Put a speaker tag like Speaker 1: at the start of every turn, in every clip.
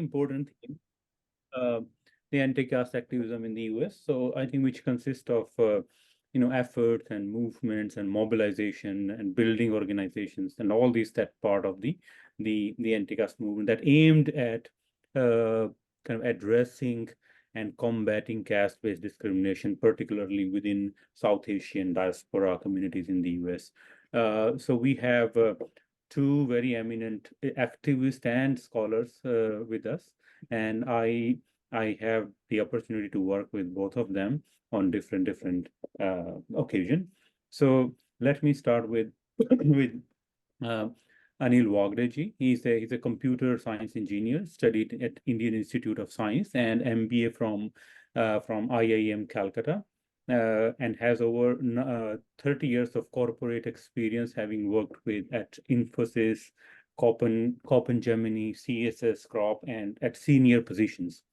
Speaker 1: important theme, uh, the anti-caste activism in the US. So I think which consists of efforts and movements and mobilization and building organizations and all these that part of the anti-caste movement that aimed at kind of addressing and combating caste-based discrimination, particularly within South Asian diaspora communities in the US. So we have two very eminent activists and scholars with us, and I have the opportunity to work with both of them on different occasion. So let me start with with uh, Anil Wagdeji. He's a computer science engineer, studied at Indian Institute of Science and MBA from IIM Calcutta, and has over 30 years of corporate experience, having worked with at Infosys, Gemini, CSS Crop, and at senior positions.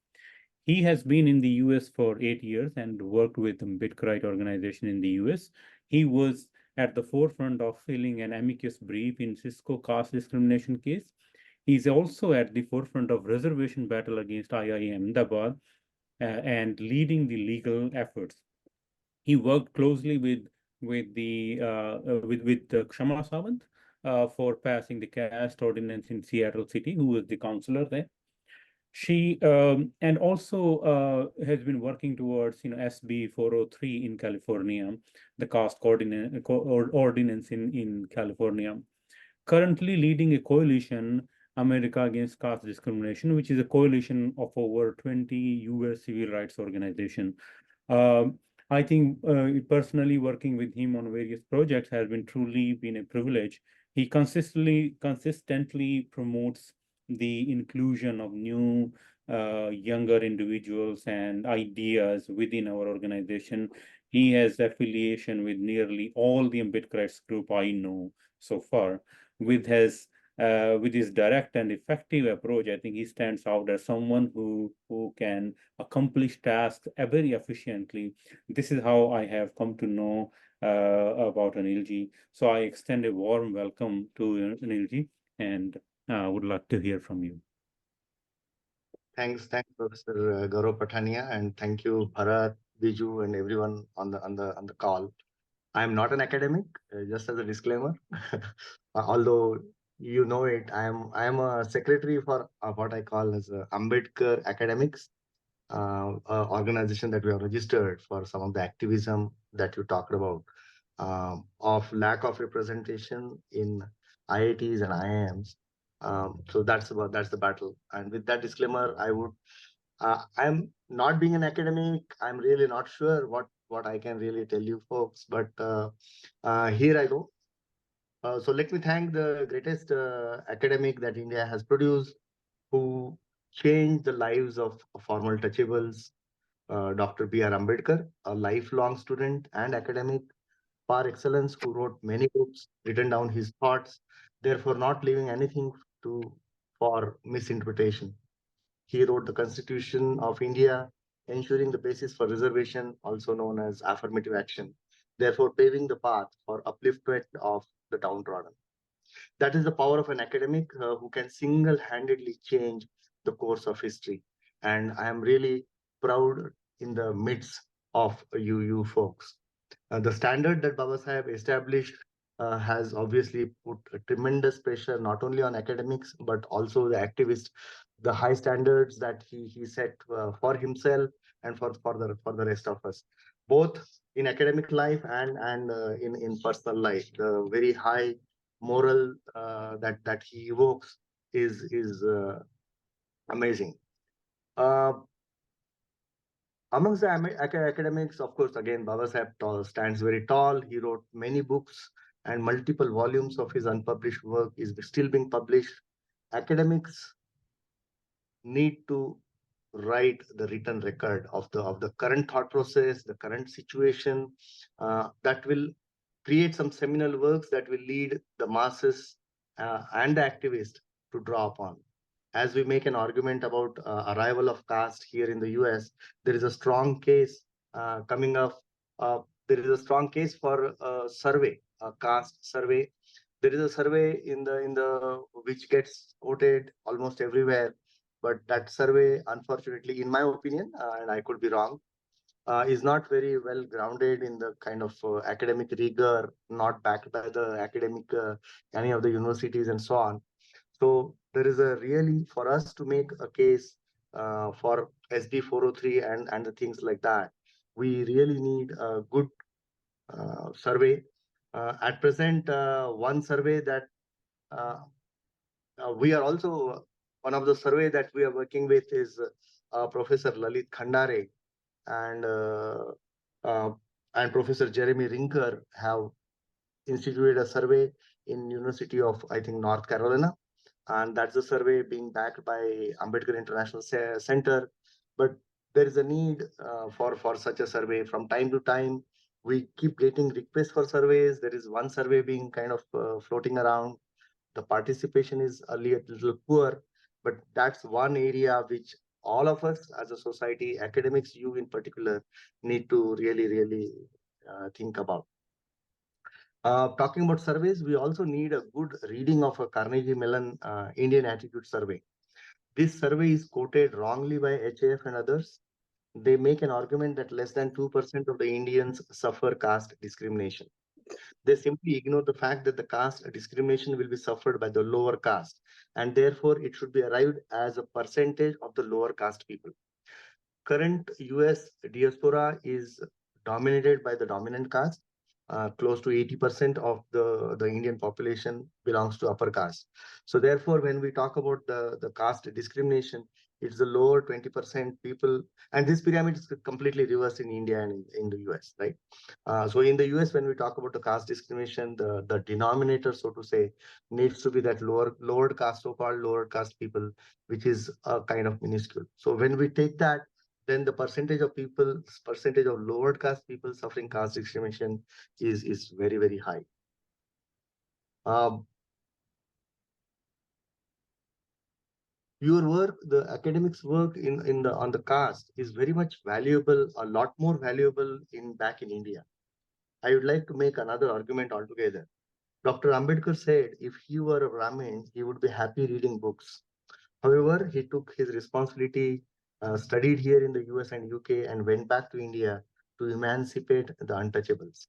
Speaker 1: He has been in the US for 8 years and worked with the Bitcoin organization in the US. He was at the forefront of filing an amicus brief in Cisco caste discrimination case. He's also at the forefront of reservation battle against IIM Ahmedabad and leading the legal efforts. He worked closely with Kshama Sawant for passing the caste ordinance in Seattle City, who was the councillor there. She and also has been working towards SB 403 in California, the caste ordinance in California. Currently leading a coalition, America Against Caste Discrimination, which is a coalition of over 20 US civil rights organizations. I think personally working with him on various projects has truly been a privilege. He consistently promotes the inclusion of new younger individuals and ideas within our organization. He has affiliation with nearly all the Ambedkarites group I know so far. With his direct and effective approach, I think he stands out as someone who can accomplish tasks very efficiently. This is how I have come to know about Anilji. So I extend a warm welcome to Anilji and would like to hear from you.
Speaker 2: Thanks, Professor Gaurav Pathania, and thank you, Bharat, Biju, and everyone on the call. I am not an academic, just as a disclaimer. Although you know it, I am a secretary for what I call as Ambedkar Academics, organization that we have registered for some of the activism that you talked about, of lack of representation in IITs and IIMs. So that's the battle. And with that disclaimer, I'm not being an academic. I'm really not sure what I can really tell you folks, but here I go. So let me thank the greatest academic that India has produced, who changed the lives of formal touchables, Dr. B.R. Ambedkar, a lifelong student and academic par excellence, who wrote many books, written down his thoughts, therefore not leaving anything for misinterpretation. He wrote the Constitution of India, ensuring the basis for reservation, also known as affirmative action, therefore paving the path for upliftment of the downtrodden. That is the power of an academic who can single-handedly change the course of history. And I am really proud in the midst of you folks. The standard that Baba Saheb established has obviously put a tremendous pressure not only on academics but also the activists. The high standards that he set for himself and for the rest of us, both in academic life and in personal life. The very high moral that he evokes is amazing. Amongst the academics, of course, again, Baba Saheb stands very tall. He wrote many books, and multiple volumes of his unpublished work is still being published. Academics need to write the written record of the current thought process, the current situation, that will create some seminal works that will lead the masses and the activists to draw upon. As we make an argument about arrival of caste here in the US, there is a strong case coming up. There is a strong case for a survey, a caste survey. There is a survey in the which gets quoted almost everywhere, but that survey, unfortunately, in my opinion, and I could be wrong, is not very well grounded in the kind of academic rigor, not backed by the academic, any of the universities and so on. So there is a really, for us to make a case for SB 403 and the things like that, we really need a good survey. At present, one survey that uh, we are also, one of the survey that we are working with is Professor Lalit Khandare and uh, and Professor Jeremy Rinker have instituted a survey in University of, I think, North Carolina, and that's a survey being backed by Ambedkar International Center. But there is a need for such a survey. From time to time, we keep getting requests for surveys. There is one survey being kind of floating around. The participation is a little poor, but that's one area which all of us as a society, academics, you in particular, need to really think about. Talking about surveys, we also need a good reading of a Carnegie Mellon Indian Attitude Survey. This survey is quoted wrongly by HAF and others. They make an argument that less than 2% of the Indians suffer caste discrimination. They simply ignore the fact that the caste discrimination will be suffered by the lower caste, and therefore it should be arrived as a percentage of the lower caste people. Current US diaspora is dominated by the dominant caste. Close to 80% of the Indian population belongs to upper caste. So therefore, when we talk about the caste discrimination, it's the lower 20% people, and this pyramid is completely reversed in India and in the US, right? So in the US, when we talk about the caste discrimination, the denominator, so to say, needs to be that lower caste, so-called lower caste people, which is a kind of minuscule. So when we take that, then the percentage of lower caste people suffering caste discrimination is very high. Um, your work, the academics work in the on the caste is very much valuable, a lot more valuable in back in India. I would like to make another argument altogether. Dr. Ambedkar said if he were a Brahmin, he would be happy reading books. However, he took his responsibility, studied here in the US and UK, and went back to India to emancipate the untouchables.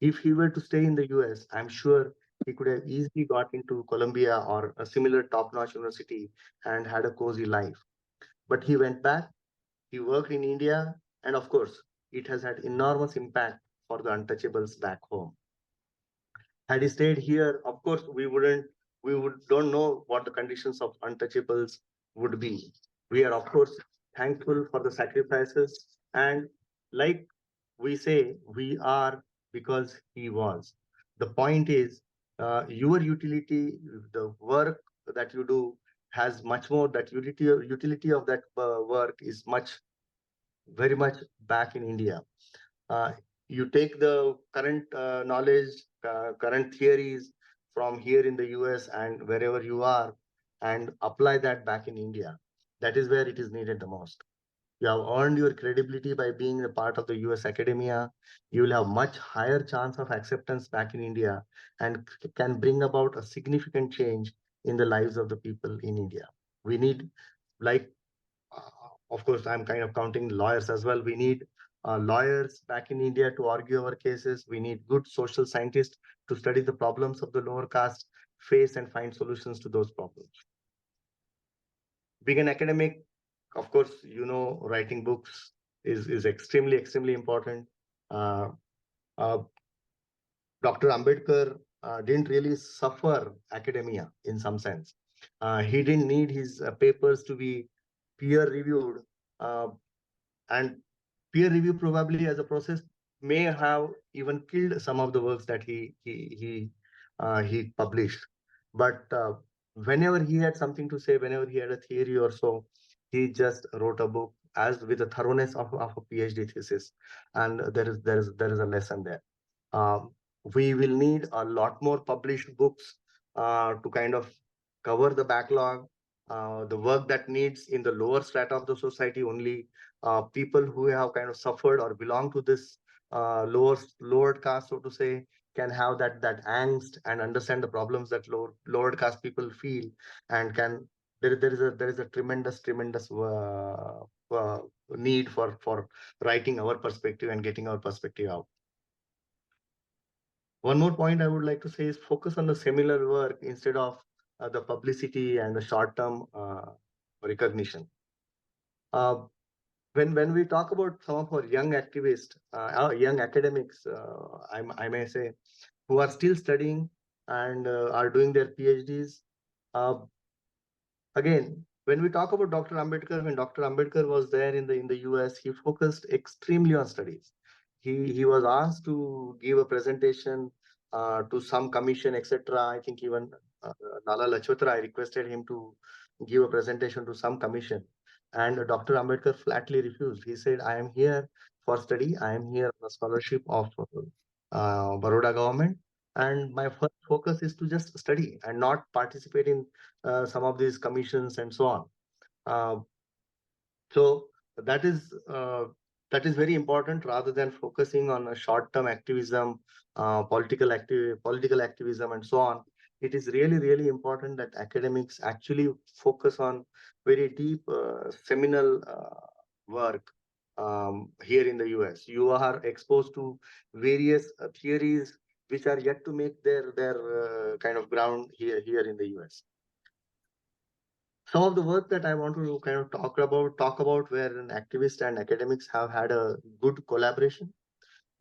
Speaker 2: If he were to stay in the US, I'm sure he could have easily got into Columbia or a similar top notch university and had a cozy life. But he went back, he worked in India, and of course, it has had enormous impact for the untouchables back home. Had he stayed here, of course, we would don't know what the conditions of untouchables would be. We are, of course, thankful for the sacrifices. And like we say, we are because he was. The point is, your utility, the work that you do has much more, that utility of that work is very much back in India. Uh, you take the current knowledge, current theories from here in the US and wherever you are, and apply that back in India. That is where it is needed the most. You have earned your credibility by being a part of the US academia. You will have much higher chance of acceptance back in India and can bring about a significant change in the lives of the people in India. We need, like of course, I'm kind of counting lawyers as well. We need lawyers back in India to argue our cases. We need good social scientists to study the problems of the lower caste, face and find solutions to those problems. Being an academic, of course, writing books is extremely important. Uh, uh, Dr. Ambedkar didn't really suffer academia in some sense. He didn't need his papers to be peer reviewed. And peer review probably as a process may have even killed some of the works that he published. But whenever he had something to say, whenever he had a theory or so, he just wrote a book as with the thoroughness of a PhD thesis. And there is a lesson there. um, we will need a lot more published books to kind of cover the backlog, the work that needs in the lower strata of the society. Only people who have kind of suffered or belong to this lower caste, so to say, can have that angst and understand the problems that lower caste people feel, and can there is a tremendous need for writing our perspective and getting our perspective out. One more point I would like to say is focus on the similar work instead of the publicity and the short-term recognition. When we talk about some of our young activists, young academics, I may say, who are still studying and are doing their PhDs, again, when we talk about Dr. Ambedkar, when Dr. Ambedkar was there in the US, he focused extremely on studies. He was asked to give a presentation to some commission, etc. I think even Lala Lajpat Rai requested him to give a presentation to some commission, and Dr. Ambedkar flatly refused. He said, "I am here for study. I am here on a scholarship of Baroda government, and my first focus is to just study and not participate in some of these commissions and so on." Uh, so that is very important rather than focusing on a short-term activism, political activism, and so on. It is really important that academics actually focus on very deep seminal work. Here in the US, you are exposed to various theories which are yet to make their kind of ground here in the US. Some of the work that I want to kind of talk about where an activist and academics have had a good collaboration.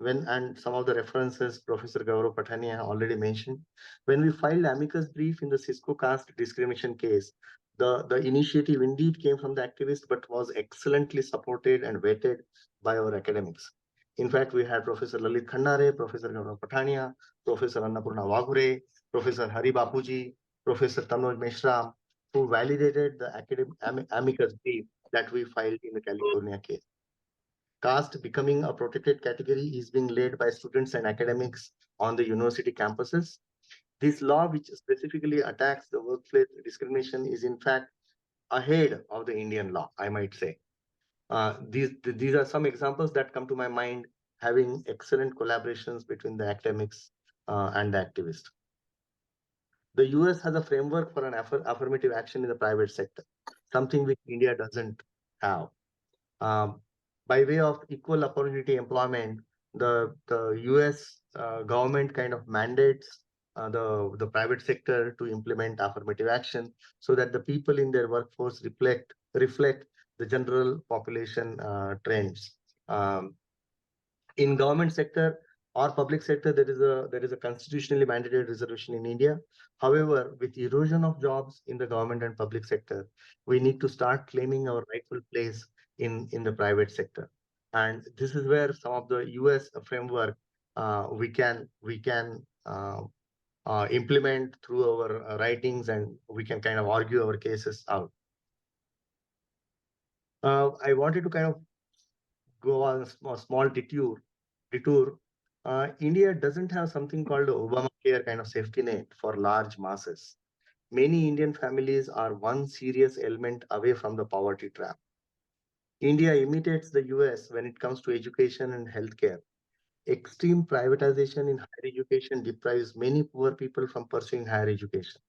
Speaker 2: And some of the references Professor Gaurav Patania already mentioned. When we filed amicus brief in the Cisco caste discrimination case, the initiative indeed came from the activists, but was excellently supported and vetted by our academics. In fact, we had Professor Lalit Khandare, Professor Gaurav Patania, Professor Annapurna Waghure, Professor Hari Bapuji, Professor Tanoj Meshram, who validated the amicus brief that we filed in the California case. Caste becoming a protected category is being led by students and academics on the university campuses. This law, which specifically attacks the workplace discrimination, is in fact ahead of the Indian law, I might say. These are some examples that come to my mind, having excellent collaborations between the academics and the activists. The US has a framework for an affirmative action in the private sector, something which India doesn't have. By way of equal opportunity employment, the US government kind of mandates the private sector to implement affirmative action so that the people in their workforce reflect the general population trends. In government sector or public sector, there is a constitutionally mandated reservation in India. However, with erosion of jobs in the government and public sector, we need to start claiming our rightful place in the private sector. And this is where some of the US framework we can implement through our writings, and we can kind of argue our cases out. I wanted to kind of go on a small detour. India doesn't have something called the Obamacare kind of safety net for large masses. Many Indian families are one serious element away from the poverty trap. India imitates the US when it comes to education and healthcare. Extreme privatization in higher education deprives many poor people from pursuing higher education.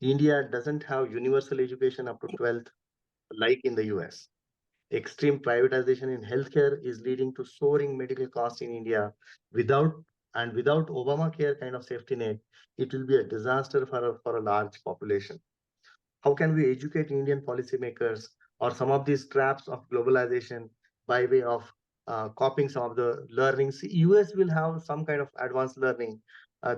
Speaker 2: India doesn't have universal education up to 12th like in the US. Extreme privatization in healthcare is leading to soaring medical costs in India. Without Obamacare kind of safety net, it will be a disaster for a large population. How can we educate Indian policymakers or some of these traps of globalization by way of copying some of the learnings? US will have some kind of advanced learning.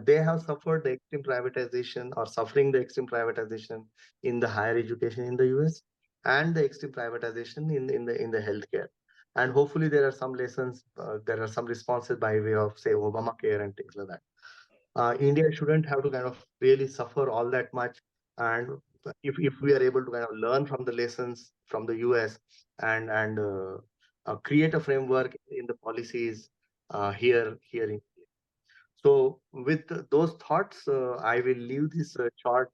Speaker 2: They have suffered the extreme privatization or suffering the extreme privatization in the higher education in the US and the extreme privatization in the healthcare. And hopefully there are some lessons, there are some responses by way of say Obamacare and things like that. India shouldn't have to kind of really suffer all that much. And if we are able to kind of learn from the lessons from the US and create a framework in the policies here in India. So with those thoughts, I will leave this short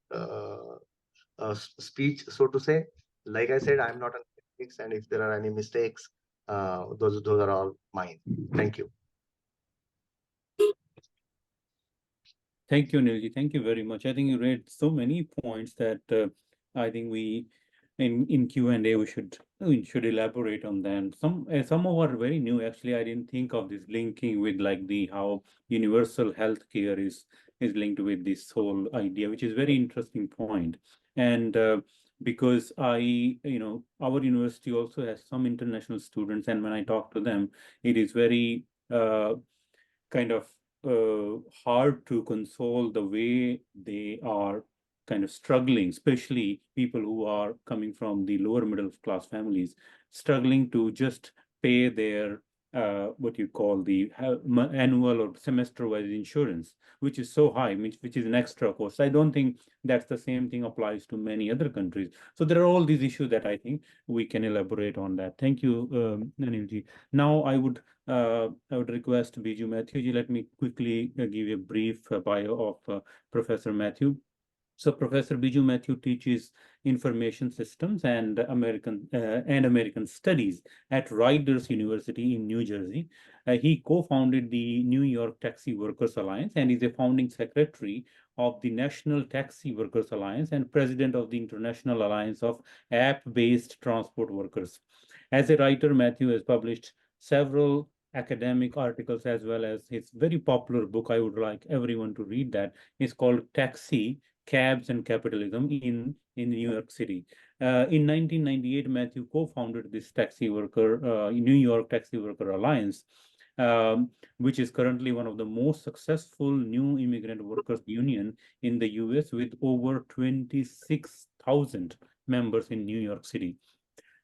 Speaker 2: speech, so to say. Like I said, I'm not an academic, and if there are any mistakes, those are all mine. Thank you.
Speaker 1: Thank you, Nilji. Thank you very much. I think you raised so many points that I think we in Q&A we should elaborate on them. Some of are very new. Actually, I didn't think of this linking with like the how universal healthcare is linked with this whole idea, which is very interesting point. And because our university also has some international students, and when I talk to them, it is very kind of hard to console the way they are kind of struggling, especially people who are coming from the lower middle class families, struggling to just pay their what you call the annual or semester-wise insurance, which is so high, which is an extra cost. I don't think that's the same thing applies to many other countries. So there are all these issues that I think we can elaborate on that. Thank you, Anilji. Now I would request Biju Matthew ji, let me quickly give a brief bio of Professor Matthew. So Professor Biju Matthew teaches information systems and American studies at Rutgers University in New Jersey. He co-founded the New York Taxi Workers Alliance and is a founding secretary of the National Taxi Workers Alliance and president of the International Alliance of App-Based Transport Workers. As a writer, Matthew has published several academic articles as well as his very popular book. I would like everyone to read that. It's called Taxi, Cabs and Capitalism in New York City. In 1998, Matthew co-founded this New York Taxi Worker Alliance, which is currently one of the most successful new immigrant workers union in the US with over 26,000 members in New York City.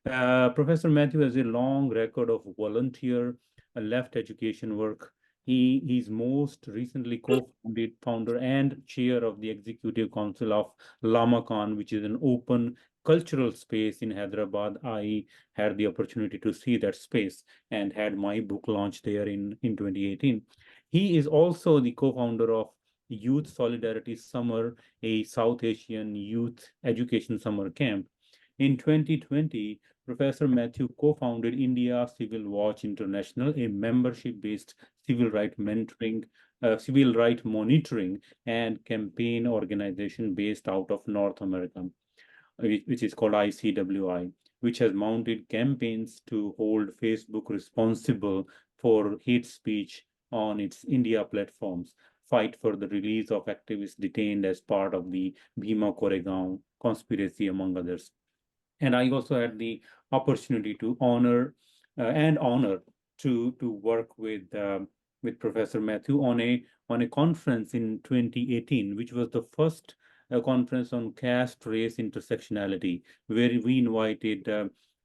Speaker 1: Professor Matthew has a long record of volunteer left education work. He's most recently co-founded, founder, and chair of the executive council of Lamakan, which is an open cultural space in Hyderabad. I had the opportunity to see that space and had my book launched there in 2018. He is also the co-founder of Youth Solidarity Summer, a South Asian youth education summer camp. In 2020, Professor Matthew co-founded India Civil Watch International, a membership-based civil right monitoring and campaign organization based out of North America, which is called ICWI, which has mounted campaigns to hold Facebook responsible for hate speech on its India platforms, fight for the release of activists detained as part of the Bhima Koregaon conspiracy, among others. And I also had the opportunity to honor to work with Professor Matthew on a conference in 2018, which was the first conference on caste race intersectionality, where we invited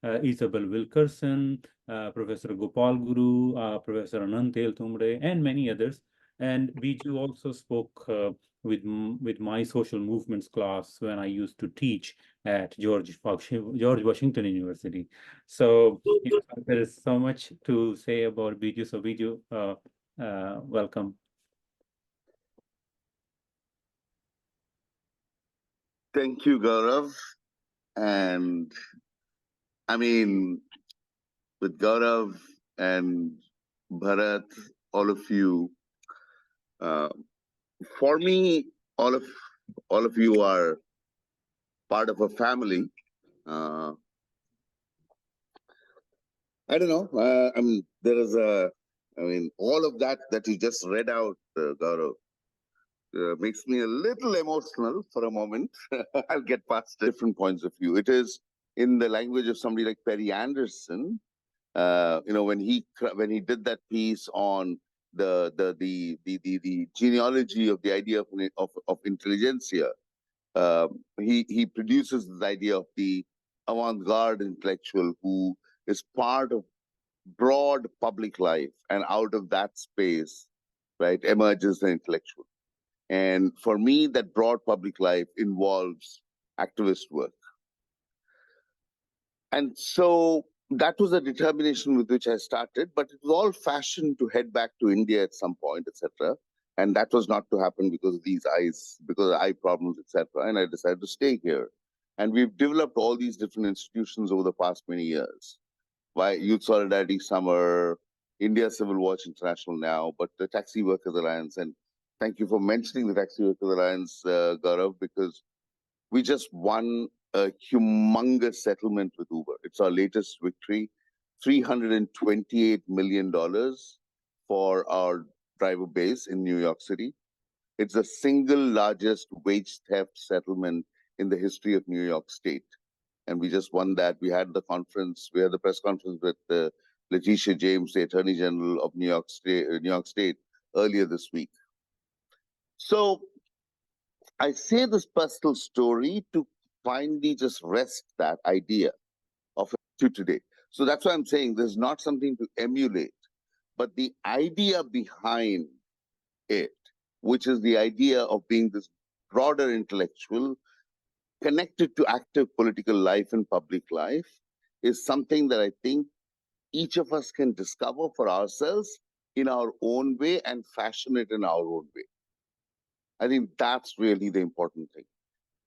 Speaker 1: Isabel Wilkerson, Professor Gopal Guru, Professor Anantel Tumre, and many others. And Biju also spoke with my social movements class when I used to teach at George Washington University. So there is so much to say about Biju. So Biju, welcome.
Speaker 3: Thank you, Gaurav. And I mean, with Gaurav and Bharat, all of you, for me, all of you are part of a family. I don't know. All of that you just read out, Gaurav, makes me a little emotional for a moment. I'll get past different points of view. It is in the language of somebody like Perry Anderson. When he did that piece on the genealogy of the idea of intelligentsia, he produces this idea of the avant-garde intellectual who is part of broad public life, and out of that space, right, emerges the intellectual. And for me, that broad public life involves activist work. And so that was a determination with which I started, but it was all fashioned to head back to India at some point, etc. And that was not to happen because of eye problems, etc. And I decided to stay here. And we've developed all these different institutions over the past many years. Youth Solidarity Summer, India Civil Watch International now, but the Taxi Workers Alliance. And thank you for mentioning the Taxi Workers Alliance, Gaurav, because we just won a humongous settlement with Uber. It's our latest victory, $328 million for our driver base in New York City. It's the single largest wage theft settlement in the history of New York State. And we just won that. We had the press conference with Letitia James, the Attorney General of New York State, earlier this week. So I say this personal story to finally just rest that idea of to today. So that's why I'm saying there's not something to emulate, but the idea behind it, which is the idea of being this broader intellectual connected to active political life and public life, is something that I think each of us can discover for ourselves in our own way and fashion it in our own way. I think that's really the important thing.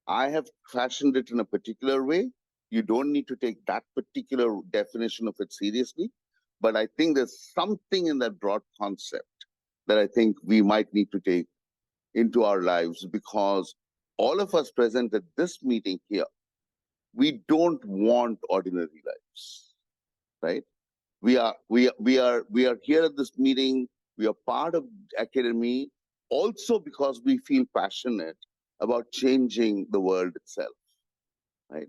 Speaker 3: I have fashioned it in a particular way. You don't need to take that particular definition of it seriously. But I think there's something in that broad concept that I think we might need to take into our lives, because all of us present at this meeting here, we don't want ordinary lives, right? We are here at this meeting. We are part of academy also because we feel passionate about changing the world itself, right?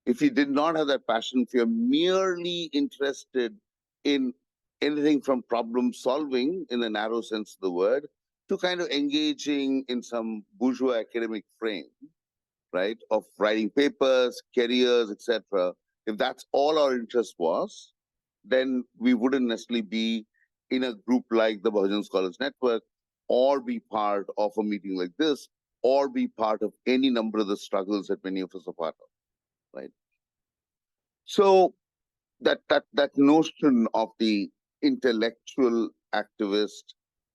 Speaker 3: If you did not have that passion, if you're merely interested in anything from problem solving in a narrow sense of the word to kind of engaging in some bourgeois academic frame, right, of writing papers, careers, etc., if that's all our interest was, then we wouldn't necessarily be in a group like the Bahujan Scholars Network, or be part of a meeting like this, or be part of any number of the struggles that many of us are part of, right? So that notion of the intellectual activist,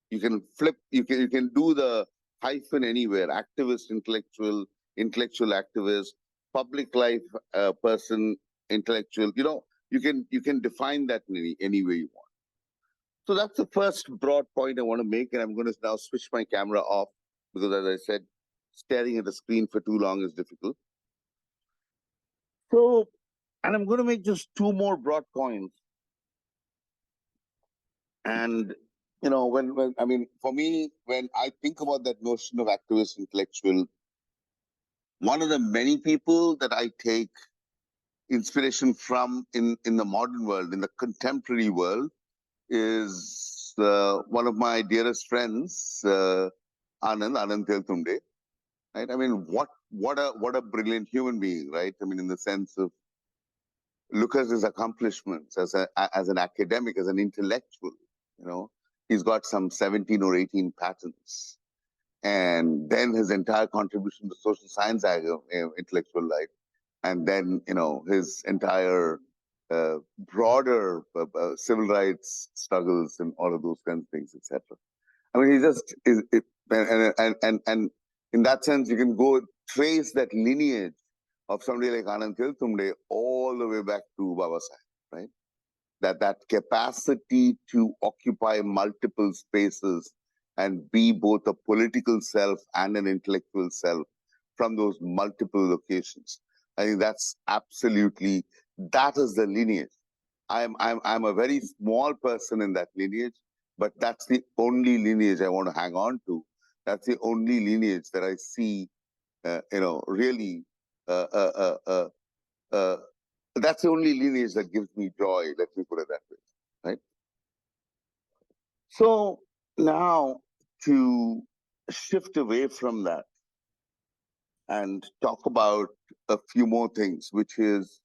Speaker 3: you can flip, you can do the hyphen anywhere: activist, intellectual activist, public life person, intellectual. You can define that in any way you want. So that's the first broad point I want to make, and I'm going to now switch my camera off because, as I said, staring at the screen for too long is difficult. So, and I'm going to make just two more broad points. And when I mean, for me, when I think about that notion of activist intellectual, one of the many people that I take inspiration from in the modern world, in the contemporary world, is one of my dearest friends, Anand Teltumde. Right? I mean, what a brilliant human being, right? I mean, in the sense of, look at his accomplishments as an academic, as an intellectual. He's got some 17 or 18 patents, and then his entire contribution to social science intellectual life, and then his entire broader civil rights struggles and all of those kinds of things, etc. I mean, he just is, and in that sense, you can go trace that lineage of somebody like Anand Tiltumde all the way back to Baba Saheb, right? That capacity to occupy multiple spaces and be both a political self and an intellectual self from those multiple locations. I think that's absolutely, that is the lineage. I'm a very small person in that lineage, but that's the only lineage I want to hang on to. That's the only lineage that I see, really, that's the only lineage that gives me joy, let me put it that way, right? So now to shift away from that and talk about a few more things, which is,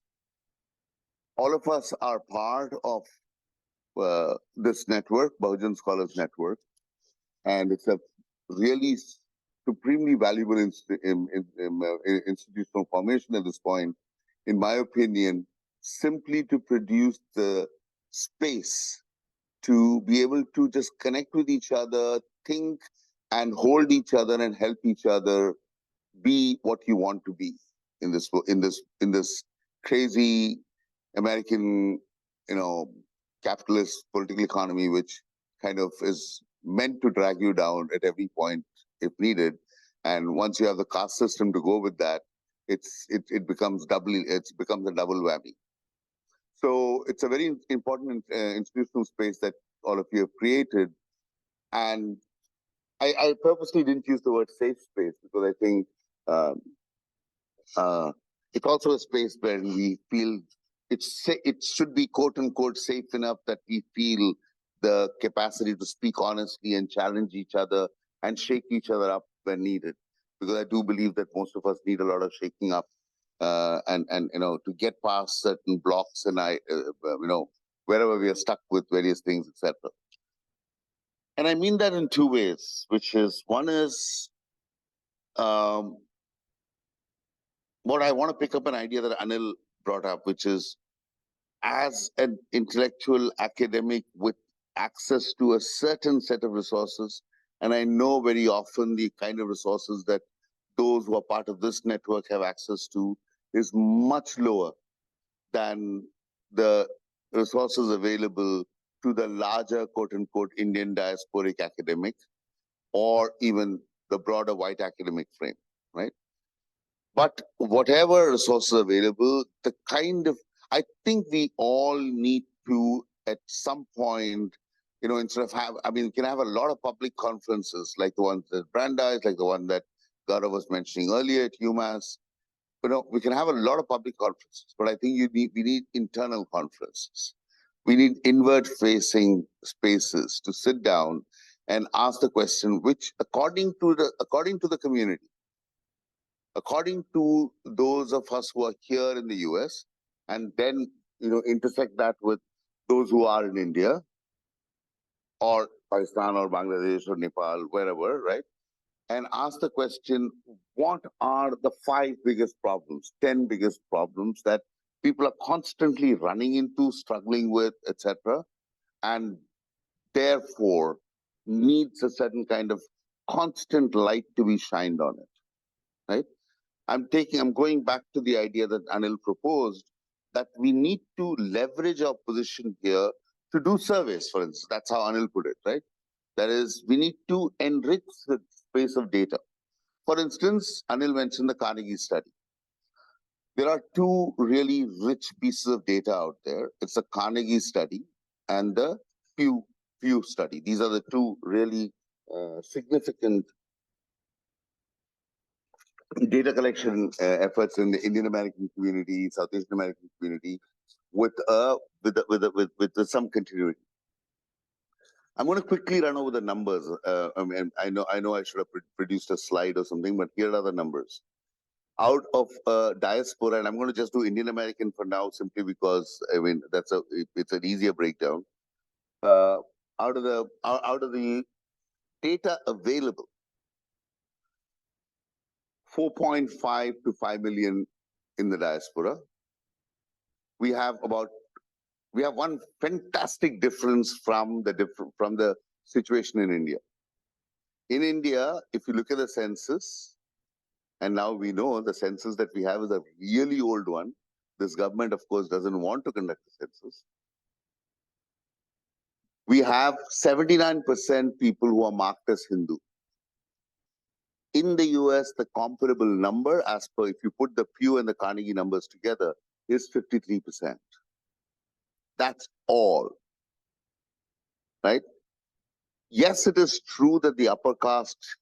Speaker 3: all of us are part of this network, Bahujan Scholars Network, and it's a really supremely valuable institutional formation at this point, in my opinion, simply to produce the space to be able to just connect with each other, think and hold each other and help each other be what you want to be in this crazy American, capitalist political economy, which kind of is meant to drag you down at every point if needed. And once you have the caste system to go with that, it becomes a double whammy. So it's a very important institutional space that all of you have created. And I purposely didn't use the word safe space because I think it's also a space where we feel it should be quote unquote safe enough that we feel the capacity to speak honestly and challenge each other and shake each other up when needed. Because I do believe that most of us need a lot of shaking up and to get past certain blocks and wherever we are stuck with various things, etc. And I mean that in two ways, which is one is what I want to pick up an idea that Anil brought up, which is as an intellectual academic with access to a certain set of resources, and I know very often the kind of resources that those who are part of this network have access to is much lower than the resources available to the larger quote unquote Indian diasporic academic or even the broader white academic frame, right? But whatever resources available, I think we all need to, at some point, instead of we can have a lot of public conferences like the ones that Brandeis, like the one that Gaurav was mentioning earlier at UMass. We can have a lot of public conferences, but I think we need internal conferences. We need inward-facing spaces to sit down and ask the question, which according to the community, according to those of us who are here in the US, and then intersect that with those who are in India or Pakistan or Bangladesh or Nepal, wherever, right? And ask the question, what are the 5 biggest problems, 10 biggest problems that people are constantly running into, struggling with, etc., and therefore needs a certain kind of constant light to be shined on it, right? I'm going back to the idea that Anil proposed, that we need to leverage our position here to do surveys, for instance. That's how Anil put it, right? That is, we need to enrich the space of data. For instance, Anil mentioned the Carnegie study. There are 2 really rich pieces of data out there. It's the Carnegie study and the Pew study. These are the 2 really significant data collection efforts in the Indian American community, South Asian American community, with some continuity. I'm going to quickly run over the numbers. I know I should have produced a slide or something, but here are the numbers. Out of diaspora, and I'm going to just do Indian American for now, simply because it's an easier breakdown. Out of the data available, 4.5 to 5 million in the diaspora. We have one fantastic difference from the situation in India. In India, if you look at the census, and now we know the census that we have is a really old one. This government, of course, doesn't want to conduct a census. We have 79% people who are marked as Hindu. In the US, the comparable number, as per if you put the Pew and the Carnegie numbers together, is 53%. That's all, right? Yes, it is true that the upper caste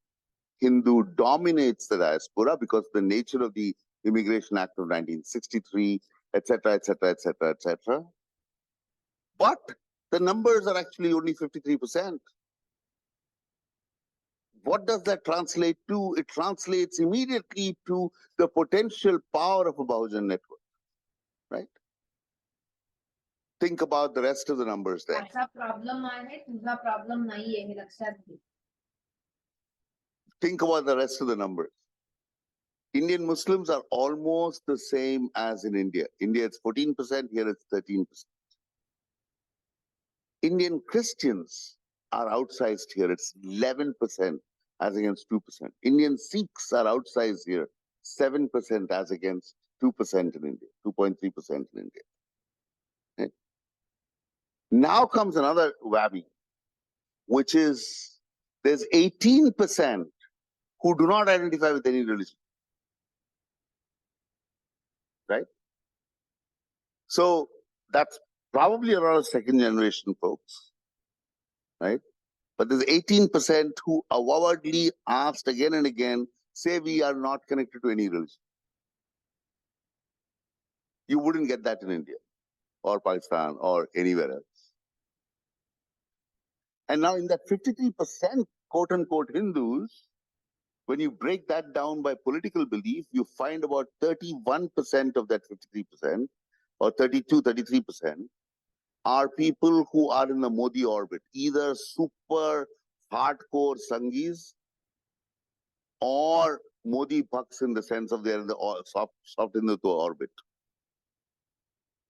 Speaker 3: Hindu dominates the diaspora because the nature of the Immigration Act of 1963, etc., etc., etc., etc. But the numbers are actually only 53%. What does that translate to? It translates immediately to the potential power of a Bahujan network, right? Think about the rest of the numbers there. Think about the rest of the numbers. Indian Muslims are almost the same as in India. India, it's 14%, here it's 13%. Indian Christians are outsized here, it's 11% as against 2%. Indian Sikhs are outsized here, 7% as against 2% in India, 2.3% in India. Okay. Now comes another whammy, which is there's 18% who do not identify with any religion. right? So that's probably a lot of second generation folks, right? But there's 18% who avowedly asked again and again, say we are not connected to any religion. You wouldn't get that in India or Pakistan or anywhere else. And now in that 53% quote unquote Hindus, when you break that down by political belief, you find about 31% of that 53% or 32, 33% are people who are in the Modi orbit, either super hardcore Sanghis or Modi Bhaks in the sense of they're in the soft in the orbit.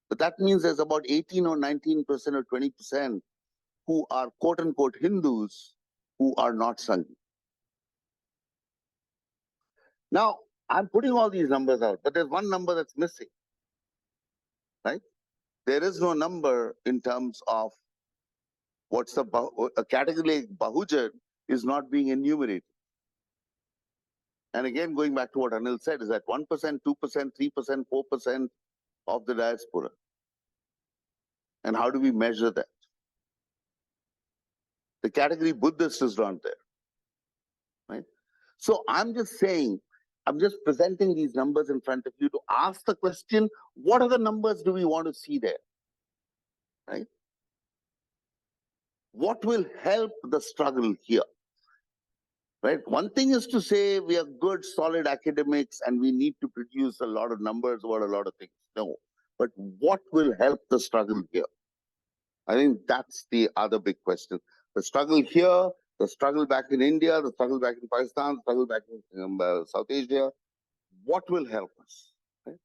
Speaker 3: But that means there's about 18 or 19% or 20% who are quote unquote Hindus who are not Sanghi. Now, I'm putting all these numbers out, but there's one number that's missing, right? There is no number in terms of what's a category like Bahujan is not being enumerated. And again, going back to what Anil said, is that 1%, 2%, 3%, 4% of the diaspora. And how do we measure that? The category Buddhist is not there, right? So I'm just saying, I'm just presenting these numbers in front of you to ask the question, what other numbers do we want to see there, right? What will help the struggle here, right? One thing is to say we are good, solid academics and we need to produce a lot of numbers about a lot of things. No, but what will help the struggle here? I think that's the other big question. The struggle here, the struggle back in India, the struggle back in Pakistan, the struggle back in South Asia. What will help us? Right?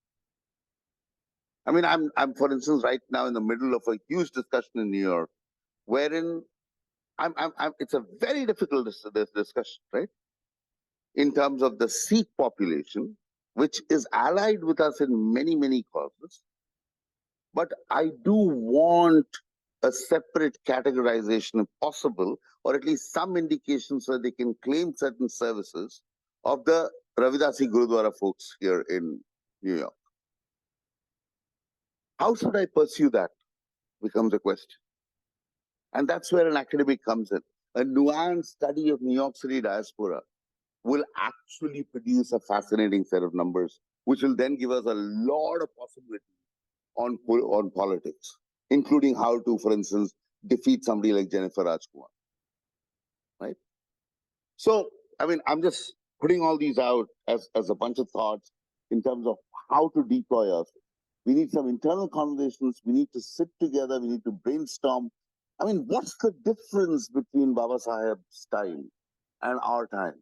Speaker 3: I mean, I'm for instance right now in the middle of a huge discussion in New York, wherein it's a very difficult discussion, right? In terms of the Sikh population, which is allied with us in many, many causes. But I do want a separate categorization if possible, or at least some indication so they can claim certain services of the Ravidasi Gurudwara folks here in New York. How should I pursue that? Becomes a question. And that's where an academic comes in. A nuanced study of New York City diaspora will actually produce a fascinating set of numbers, which will then give us a lot of possibilities on politics, including how to, for instance, defeat somebody like Jennifer Rajkumar, right? So, I mean, I'm just putting all these out as a bunch of thoughts in terms of how to deploy us. We need some internal conversations. We need to sit together. We need to brainstorm. I mean, what's the difference between Baba Saheb's time and our time?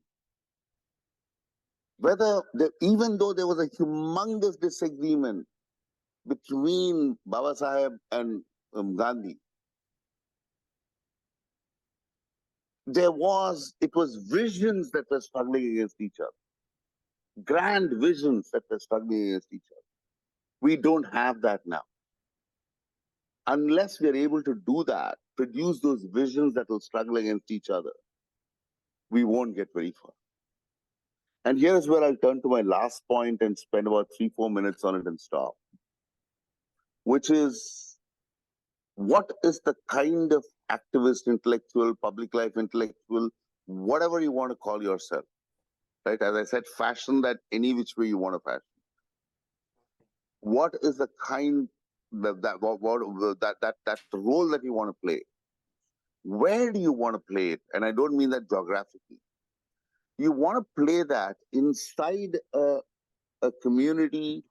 Speaker 3: Even though there was a humongous disagreement between Baba Saheb and Gandhi, it was visions that were struggling against each other, grand visions that were struggling against each other. We don't have that now. Unless we are able to do that, produce those visions that will struggle against each other, we won't get very far. And here's where I'll turn to my last point and spend about 3-4 minutes on it and stop, which is, what is the kind of activist, intellectual, public life intellectual, whatever you want to call yourself, right? As I said, fashion that any which way you want to fashion. What is the kind that role that you want to play? Where do you want to play it? And I don't mean that geographically. You want to play that inside a community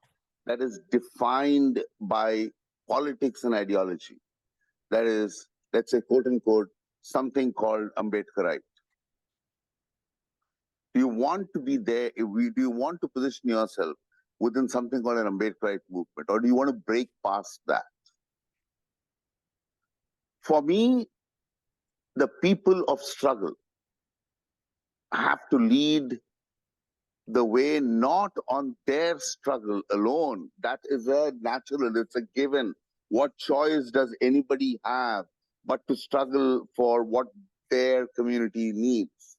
Speaker 3: that is defined by politics and ideology. That is, let's say, quote unquote, something called Ambedkarite. Do you want to be there? Do you want to position yourself within something called an Ambedkarite movement? Or do you want to break past that? For me, the people of struggle have to lead the way, not on their struggle alone. That is a natural, it's a given. What choice does anybody have but to struggle for what their community needs?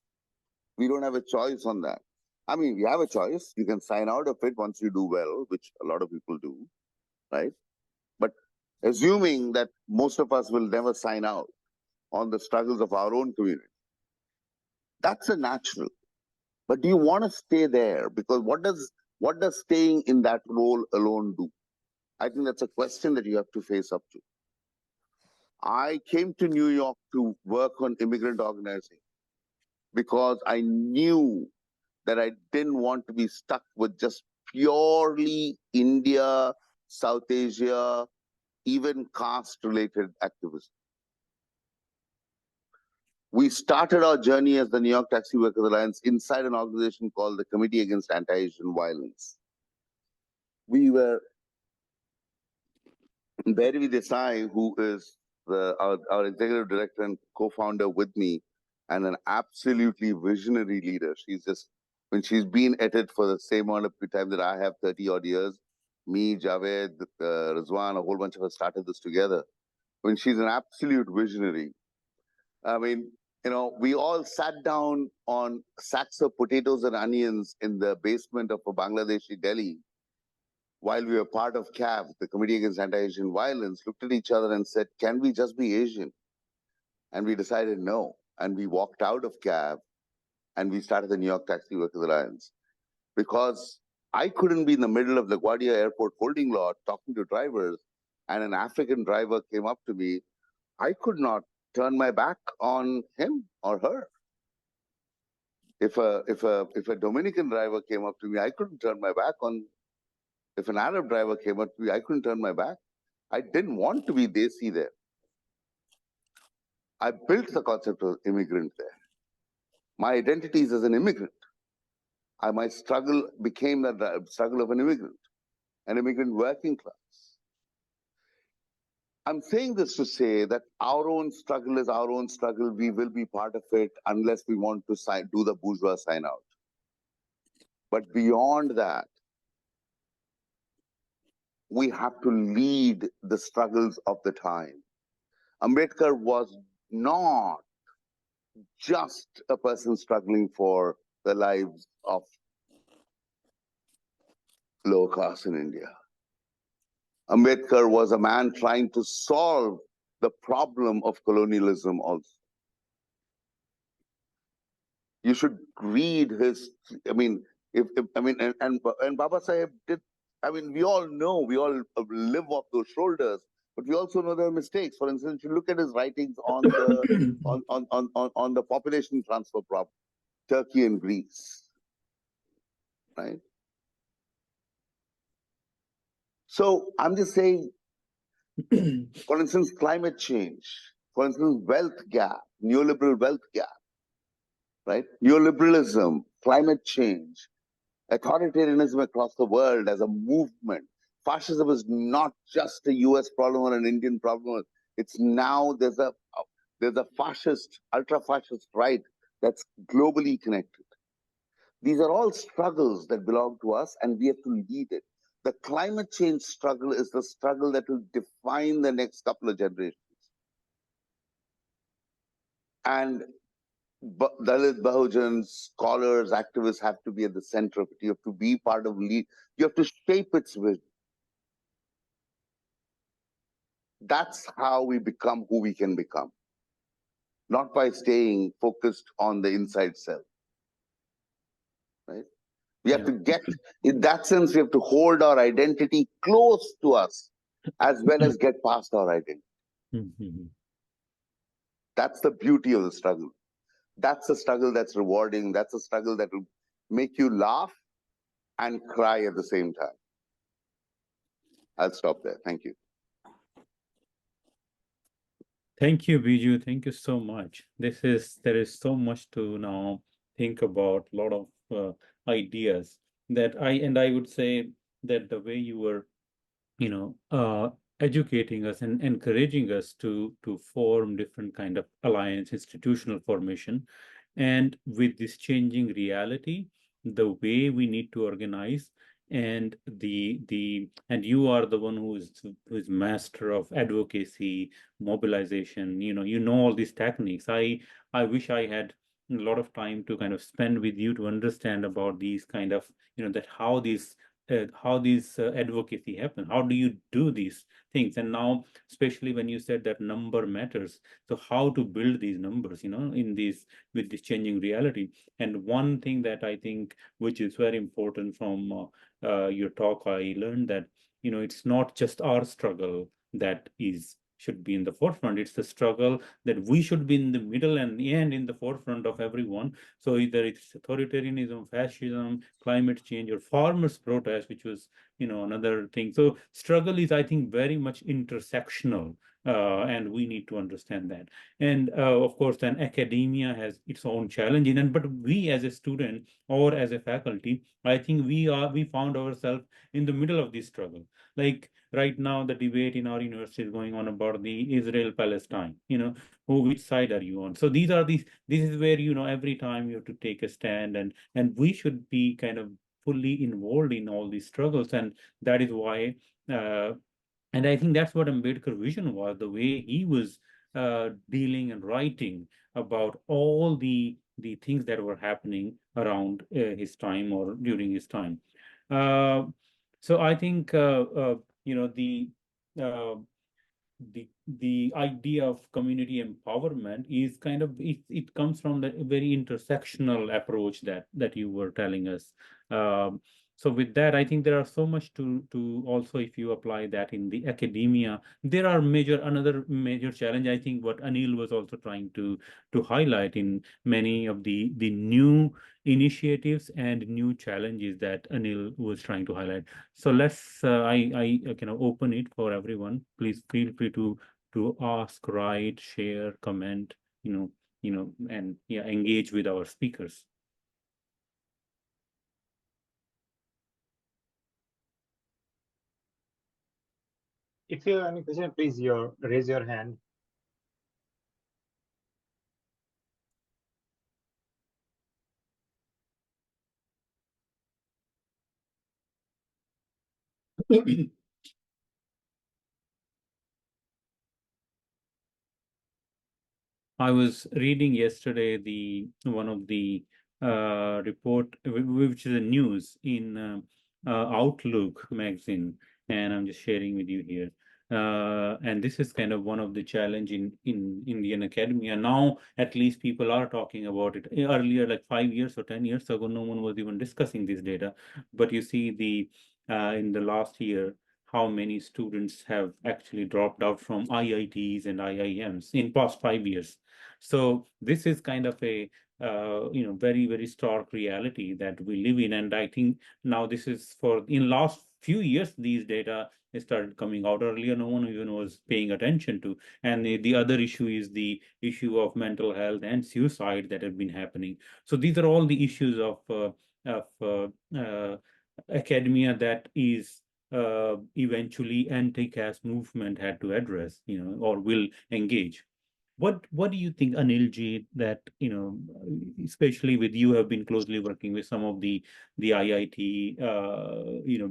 Speaker 3: We don't have a choice on that. I mean, you have a choice. You can sign out of it once you do well, which a lot of people do, right? But assuming that most of us will never sign out on the struggles of our own community, that's a natural. But do you want to stay there? Because what does staying in that role alone do? I think that's a question that you have to face up to. I came to New York to work on immigrant organizing because I knew that I didn't want to be stuck with just purely India, South Asia, even caste-related activism. We started our journey as the New York Taxi Workers Alliance inside an organization called the Committee Against Anti-Asian Violence. We were Bhairavi Desai, who is our executive director and co-founder with me, and an absolutely visionary leader. She's just, when she's been at it for the same amount of time that I have, 30 odd years, me, Javed, Rizwan, a whole bunch of us started this together. When she's an absolute visionary. I mean, we all sat down on sacks of potatoes and onions in the basement of a Bangladeshi Delhi while we were part of CAV, the Committee Against Anti-Asian Violence, looked at each other and said, can we just be Asian? And we decided no. And we walked out of CAV and we started the New York Taxi Workers Alliance. Because I couldn't be in the middle of LaGuardia Airport holding lot talking to drivers, and an African driver came up to me. I could not turn my back on him or her. If a Dominican driver came up to me, I couldn't turn my back on. If an Arab driver came up to me, I couldn't turn my back. I didn't want to be Desi there. I built the concept of immigrant there. My identity is as an immigrant. My struggle became the struggle of an immigrant working class. I'm saying this to say that our own struggle is our own struggle. We will be part of it unless we want to do the bourgeois sign out. But beyond that, we have to lead the struggles of the time. Ambedkar was not just a person struggling for the lives of lower caste in India. Ambedkar was a man trying to solve the problem of colonialism also. You should read his, and Baba Saheb did, we all know, we all live off those shoulders, but we also know there are mistakes. For instance, you look at his writings on the on the population transfer problem, Turkey and Greece, right? So I'm just saying, for instance, climate change, for instance, wealth gap, neoliberal wealth gap, right? Neoliberalism, climate change, authoritarianism across the world as a movement. Fascism is not just a US problem or an Indian problem. It's now there's a fascist, ultra-fascist right that's globally connected. These are all struggles that belong to us, and we have to lead it. The climate change struggle is the struggle that will define the next couple of generations. And Dalit, Bahujans, scholars, activists have to be at the center of it. You have to be part of lead. You have to shape its vision. That's how we become who we can become. Not by staying focused on the inside self. Right? We have to get, in that sense, we have to hold our identity close to us as well as get past our identity. That's the beauty of the struggle. That's a struggle that's rewarding. That's a struggle that will make you laugh and cry at the same time. I'll stop there. Thank you.
Speaker 1: Thank you, Biju. Thank you so much. There is so much to now think about, a lot of ideas that I would say that the way you were, educating us and encouraging us to form different kind of alliance, institutional formation, and with this changing reality, the way we need to organize, and and you are the one who's master of advocacy, mobilization. You know all these techniques. I wish I had a lot of time to kind of spend with you to understand about these kind of, that how these advocacy happen. How do you do these things? And now, especially when you said that number matters, so how to build these numbers, in these with this changing reality. And one thing that I think, which is very important from your talk, I learned that it's not just our struggle that should be in the forefront. It's the struggle that we should be in the middle and in the forefront of everyone. So either it's authoritarianism, fascism, climate change, or farmers' protest, which was another thing. So struggle is, I think, very much intersectional. And we need to understand that. And of course, then academia has its own challenge in it. But we, as a student or as a faculty, I think we found ourselves in the middle of this struggle. Like right now, the debate in our university is going on about the Israel-Palestine. Which side are you on? So this is where every time you have to take a stand, and we should be kind of fully involved in all these struggles, and that is why. And I think that's what Ambedkar vision was, the way he was dealing and writing about all the things that were happening around his time or during his time. Uh, so I think uh, the idea of community empowerment is kind of it comes from the very intersectional approach that you were telling us. Um, so with that, I think there are so much to also, if you apply that in the academia, there are another major challenge. I think what Anil was also trying to highlight in many of the new initiatives and new challenges that Anil was trying to highlight. So let's I kind of open it for everyone. Please feel free to ask, write, share, comment, and yeah, engage with our speakers.
Speaker 4: If you have any question, please raise your hand.
Speaker 1: I was reading yesterday one of the report, which is a news in Outlook magazine, and I'm just sharing with you here. And this is kind of one of the challenge in Indian academia. Now, at least people are talking about it. Earlier, like 5 years or 10 years ago, no one was even discussing this data. But you see in the last year, how many students have actually dropped out from IITs and IIMs in past 5 years. So this is kind of a very, very stark reality that we live in. And I think now this is in last few years, these data started coming out. Earlier, no one even was paying attention to. And the other issue is the issue of mental health and suicide that have been happening. So these are all the issues of academia that is eventually anti-caste movement had to address, or will engage. What do you think, Anilji, that especially with you have been closely working with some of the IIT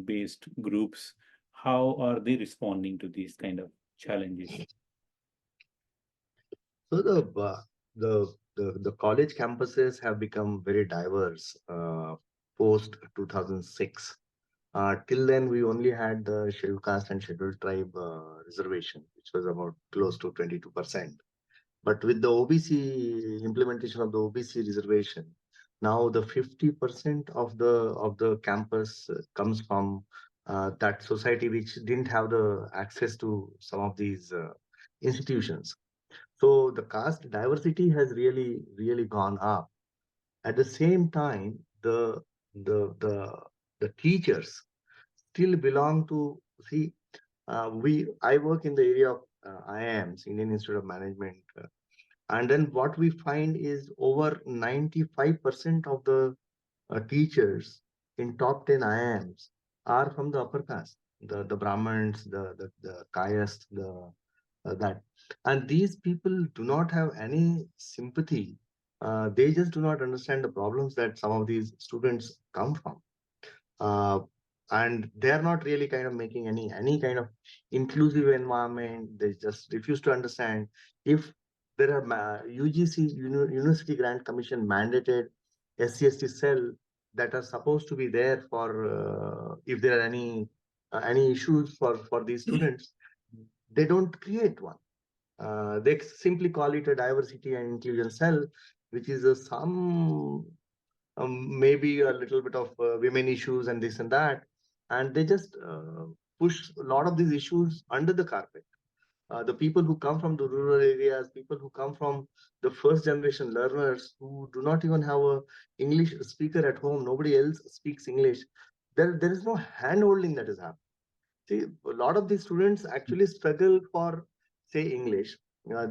Speaker 1: based groups? How are they responding to these kind of challenges?
Speaker 2: So the college campuses have become very diverse post 2006. Till then, we only had the scheduled caste and scheduled tribe reservation, which was about close to 22%. But with the OBC implementation of the OBC reservation, now the 50% of the campus comes from that society which didn't have the access to some of these institutions. So the caste diversity has really gone up. At the same time, the teachers still belong to see. I work in the area of IIMs, Indian Institute of Management, and then what we find is over 95% of the teachers in top 10 IIMs are from the upper caste, the Brahmins, the Kayast, that. And these people do not have any sympathy. They just do not understand the problems that some of these students come from. Uh, and they're not really kind of making any kind of inclusive environment. They just refuse to understand if there are UGC, University Grant Commission mandated SC/ST cell that are supposed to be there for if there are any issues for these students. They don't create one. They simply call it a diversity and inclusion cell, which is maybe a little bit of women issues and this and that, and they just push a lot of these issues under the carpet. The people who come from the rural areas, people who come from the first generation learners who do not even have a English speaker at home, nobody else speaks English. There is no hand holding that is happening. See, a lot of these students actually struggle for, say, English.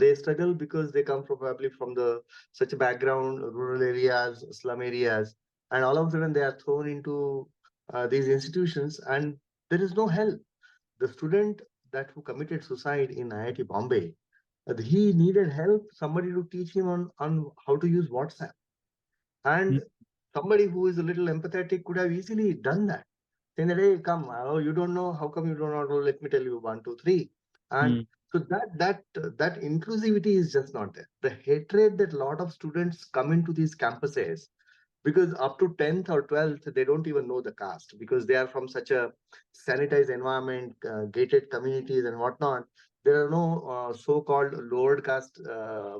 Speaker 2: They struggle because they come probably from such a background, rural areas, slum areas, and all of a sudden they are thrown into these institutions, and there is no help. The student that who committed suicide in IIT Bombay, he needed help, somebody to teach him on how to use WhatsApp. And somebody who is a little empathetic could have easily done that. Saying that, hey, come, oh, you don't know, how come you don't know? Let me tell you 1, 2, 3. And so that inclusivity is just not there. The hatred that a lot of students come into these campuses, because up to 10th or 12th, they don't even know the caste because they are from such a sanitized environment, gated communities and whatnot. There are no so-called lower caste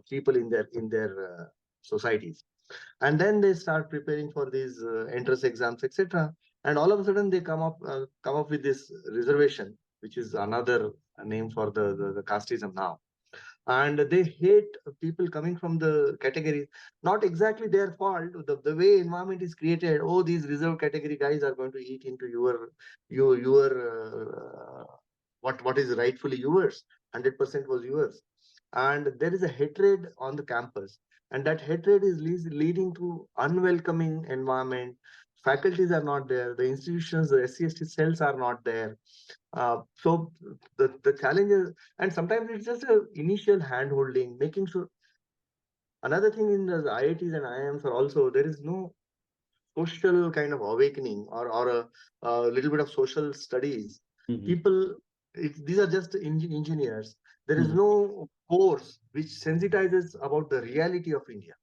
Speaker 2: people in their societies. And then they start preparing for these entrance exams, etc. And all of a sudden they come up with this reservation, which is another name for the casteism now. And they hate people coming from the categories, not exactly their fault. The way environment is created, oh, these reserved category guys are going to eat into your what is rightfully yours. 100% was yours. And there is a hatred on the campus, and that hatred is leading to unwelcoming environment. Faculties are not there, the institutions, the SC/ST cells are not there. So the challenge is, and sometimes it's just a initial hand holding, making sure. Another thing in the IITs and IIMs are also, there is no social kind of awakening or a little bit of social studies. People, these are just engineers. There is no course which sensitizes about the reality of India,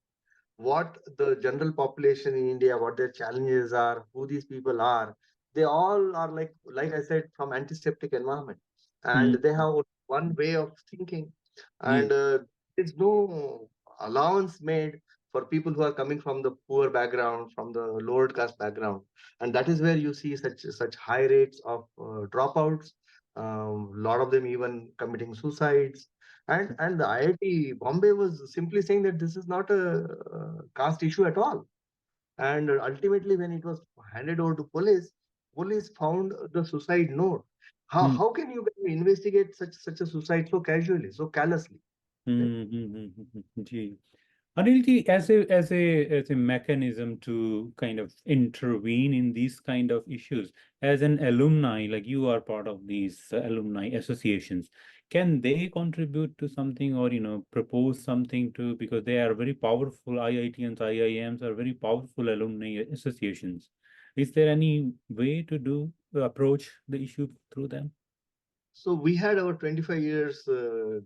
Speaker 2: what the general population in India, what their challenges are, who these people are. They all are like I said, from antiseptic environment, and they have one way of thinking, and there's no allowance made for people who are coming from the poor background, from the lower caste background, and that is where you see such high rates of dropouts. A lot of them even committing suicides. And the IIT Bombay was simply saying that this is not a caste issue at all. And ultimately, when it was handed over to police, police found the suicide note. How can you investigate such a suicide so casually, so callously?
Speaker 1: Gee. Anilji, as a mechanism to kind of intervene in these kind of issues, as an alumni, like you are part of these alumni associations, can they contribute to something or propose something to, because they are very powerful, IITs, IIMs are very powerful alumni associations. Is there any way to approach the issue through them?
Speaker 2: So we had our 25 years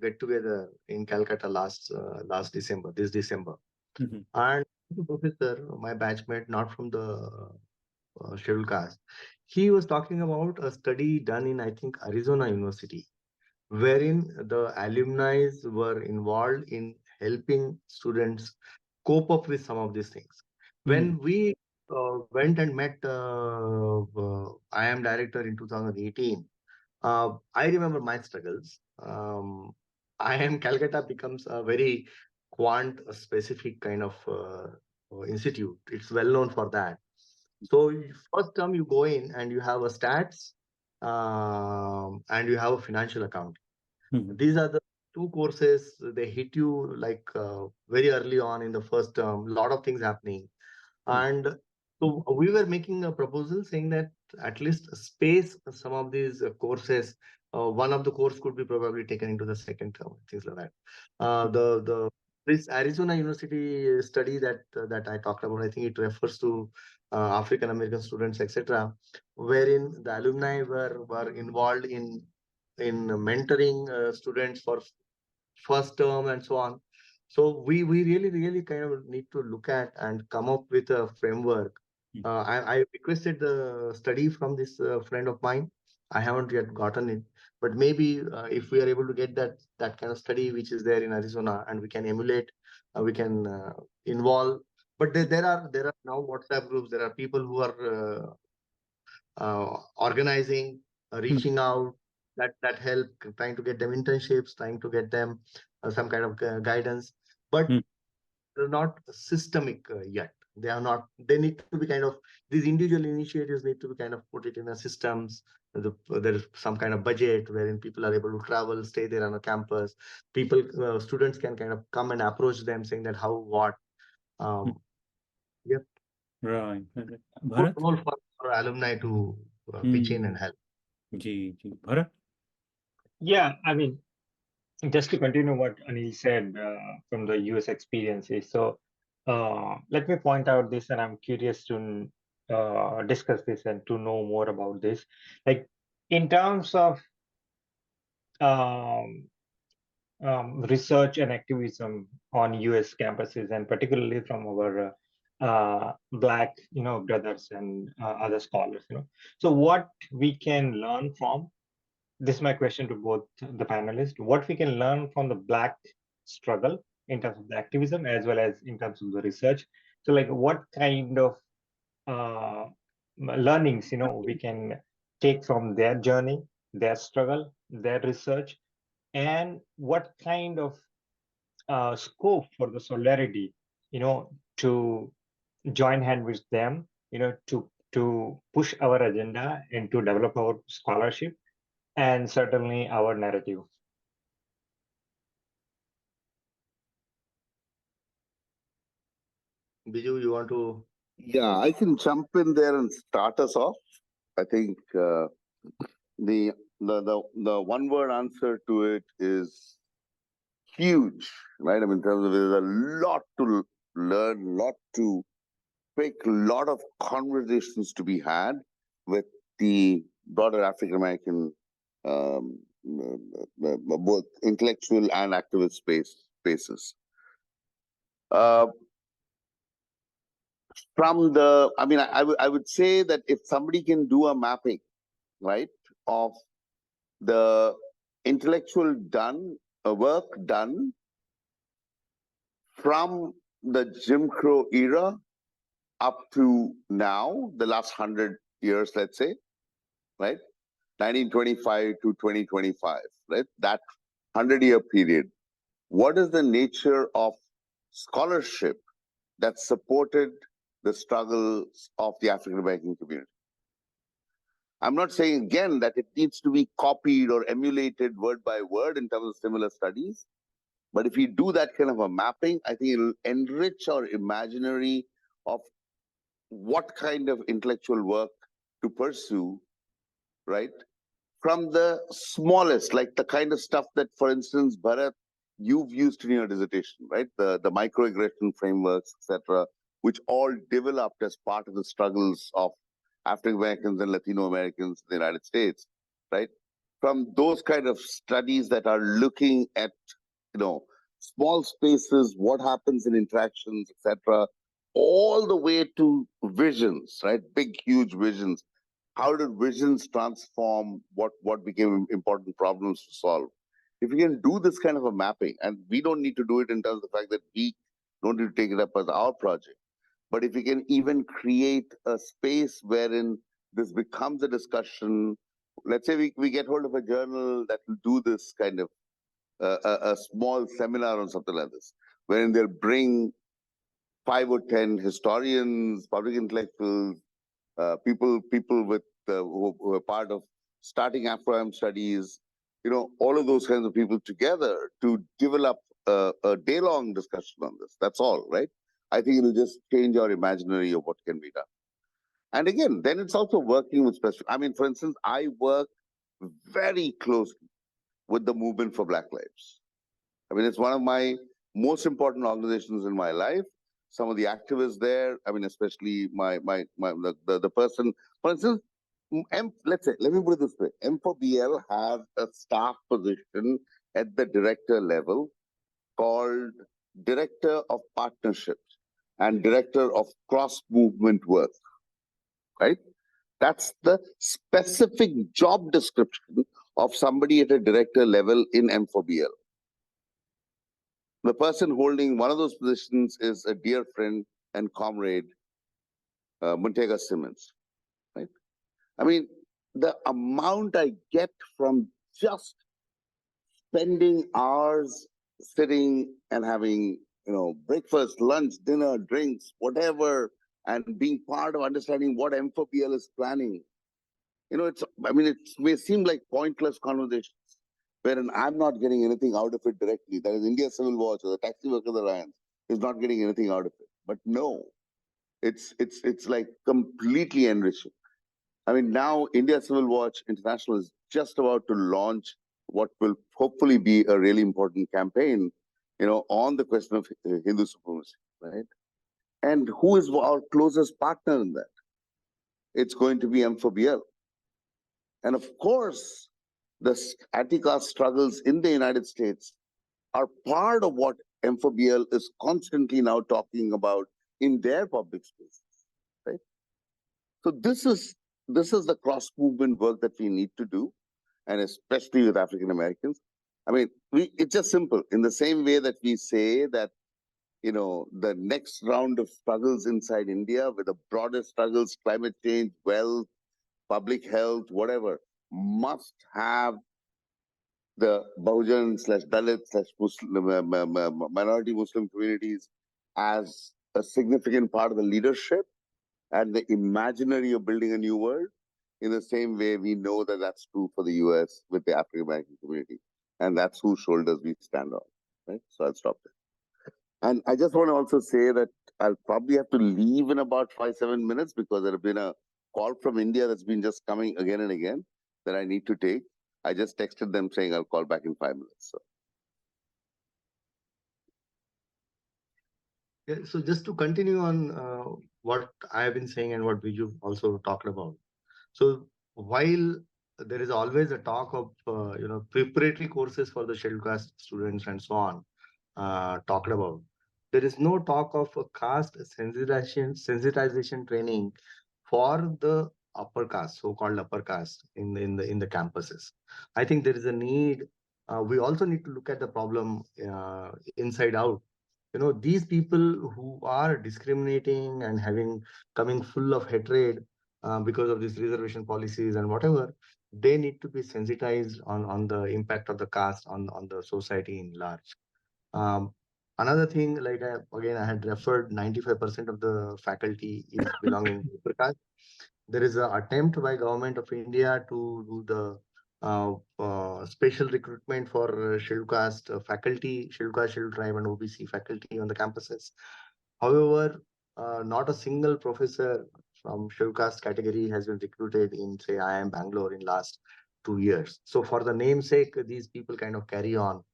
Speaker 2: get together in Calcutta last December, this December. And the professor, my batchmate, not from the scheduled caste, he was talking about a study done in, I think, Arizona University, wherein the alumni were involved in helping students cope up with some of these things. When we went and met IIM director in 2018, I remember my struggles. IIM Calcutta becomes a very quant specific kind of institute. It's well known for that. So first term you go in and you have a stats and you have a financial account. These are the two courses. They hit you like very early on in the first term. A lot of things happening, and so we were making a proposal saying that at least space some of these courses. One of the course could be probably taken into the second term, things like that. This Arizona University study that I talked about, I think it refers to African American students, etc., wherein the alumni were involved in mentoring students for first term and so on. So we really kind of need to look at and come up with a framework. I requested the study from this friend of mine. I haven't yet gotten it, but maybe if we are able to get that kind of study which is there in Arizona, and we can emulate, we can involve. But there are now WhatsApp groups. There are people who are organizing, reaching out, that help, trying to get them internships, trying to get them some kind of guidance, but
Speaker 1: Mm.
Speaker 2: they're not systemic yet. They are not. They need to be kind of, these individual initiatives need to be kind of put it in a systems. There's some kind of budget wherein people are able to travel, stay there on a campus. People, students can kind of come and approach them saying that how, what. Um, Yep.
Speaker 1: Right.
Speaker 2: Good
Speaker 1: Bharat?
Speaker 2: role for alumni to pitch in and help.
Speaker 1: Ji. Bharat?
Speaker 4: Yeah, I mean, just to continue what Anil said from the US experiences. So let me point out this, and I'm curious to discuss this and to know more about this. Like in terms of um, research and activism on US campuses, and particularly from our Black, brothers and other scholars, So what we can learn from, this is my question to both the panelists, what we can learn from the Black struggle in terms of the activism as well as in terms of the research. So like what kind of uh, learnings, we can take from their journey, their struggle, their research, and what kind of scope for the solidarity, to join hand with them, to push our agenda and to develop our scholarship and certainly our narrative.
Speaker 2: Biju, you want to?
Speaker 3: Yeah, I can jump in there and start us off. I think the one word answer to it is huge, right? I mean, in terms of there's a lot to learn, lot to pick, lot of conversations to be had with the broader African American, both intellectual and activist spaces. From the, I mean, I would say that if somebody can do a mapping, right, of the intellectual work done from the Jim Crow era up to now, the last 100 years, let's say, right, 1925 to 2025, right, that 100-year period, what is the nature of scholarship that supported the struggles of the African American community? I'm not saying again that it needs to be copied or emulated word by word in terms of similar studies. But if we do that kind of a mapping, I think it'll enrich our imaginary of what kind of intellectual work to pursue, right? From the smallest, like the kind of stuff that, for instance, Bharat, you've used in your dissertation, right? The microaggression frameworks, etc., which all developed as part of the struggles of African Americans and Latino Americans in the United States, right? From those kind of studies that are looking at, small spaces, what happens in interactions, etc., all the way to visions, right? Big, huge visions. How did visions transform what became important problems to solve? If we can do this kind of a mapping, and we don't need to do it in terms of the fact that we don't need to take it up as our project, but if we can even create a space wherein this becomes a discussion, let's say we get hold of a journal that will do this kind of a small seminar on something like this, wherein they'll bring 5 or 10 historians, public intellectuals, people with who are part of starting Afro-Am studies, all of those kinds of people together to develop a day-long discussion on this. That's all, right? I think it'll just change our imaginary of what can be done. And again, then it's also working with specific. I mean, for instance, I work very closely with the Movement for Black Lives. I mean, it's one of my most important organizations in my life. Some of the activists there, I mean, especially the person, for instance, let's say, let me put it this way, M4BL has a staff position at the director level called director of partnerships and director of cross movement work, right? That's the specific job description of somebody at a director level in M4BL. The person holding one of those positions is a dear friend and comrade, Muntega Simmons, right? I mean, the amount I get from just spending hours sitting and having, breakfast, lunch, dinner, drinks, whatever, and being part of understanding what M4PL is planning. It may seem like pointless conversations, wherein I'm not getting anything out of it directly. That is, India Civil Watch or the Taxi Workers Alliance is not getting anything out of it. But no, it's like completely enriching. I mean, now India Civil Watch International is just about to launch what will hopefully be a really important campaign, on the question of Hindu supremacy, right? And who is our closest partner in that? It's going to be M4BL. And of course, the anti-caste struggles in the United States are part of what M4BL is constantly now talking about in their public spaces, right? So this is the cross movement work that we need to do, and especially with African Americans. I mean, it's just simple. In the same way that we say that, the next round of struggles inside India, with the broader struggles, climate change, wealth, public health, whatever, must have the Bahujan / Dalit / Muslim, minority Muslim communities as a significant part of the leadership and the imaginary of building a new world. In the same way, we know that that's true for the US with the African American community. And that's whose shoulders we stand on, right? So I'll stop there. And I just want to also say that I'll probably have to leave in about 5-7 minutes because there have been a call from India that's been just coming again and again that I need to take. I just texted them saying I'll call back in 5 minutes. So.
Speaker 2: Yeah, so just to continue on what I have been saying and what Viju also talked about. So while there is always a talk of preparatory courses for the scheduled caste students and so on talked about, there is no talk of a caste sensitization training for the upper caste, so-called upper caste in the campuses. I think there is a need. We also need to look at the problem inside out. These people who are discriminating and coming full of hatred because of these reservation policies and whatever, they need to be sensitized on the impact of the caste on the society in large. Another thing, like I had referred, 95% of the faculty is belonging to upper caste. There is an attempt by government of India to do the special recruitment for scheduled caste faculty, scheduled caste, scheduled tribe, and OBC faculty on the campuses. However, not a single professor from scheduled caste category has been recruited in, say, IIM Bangalore in last 2 years. So for the namesake, these people kind of carry on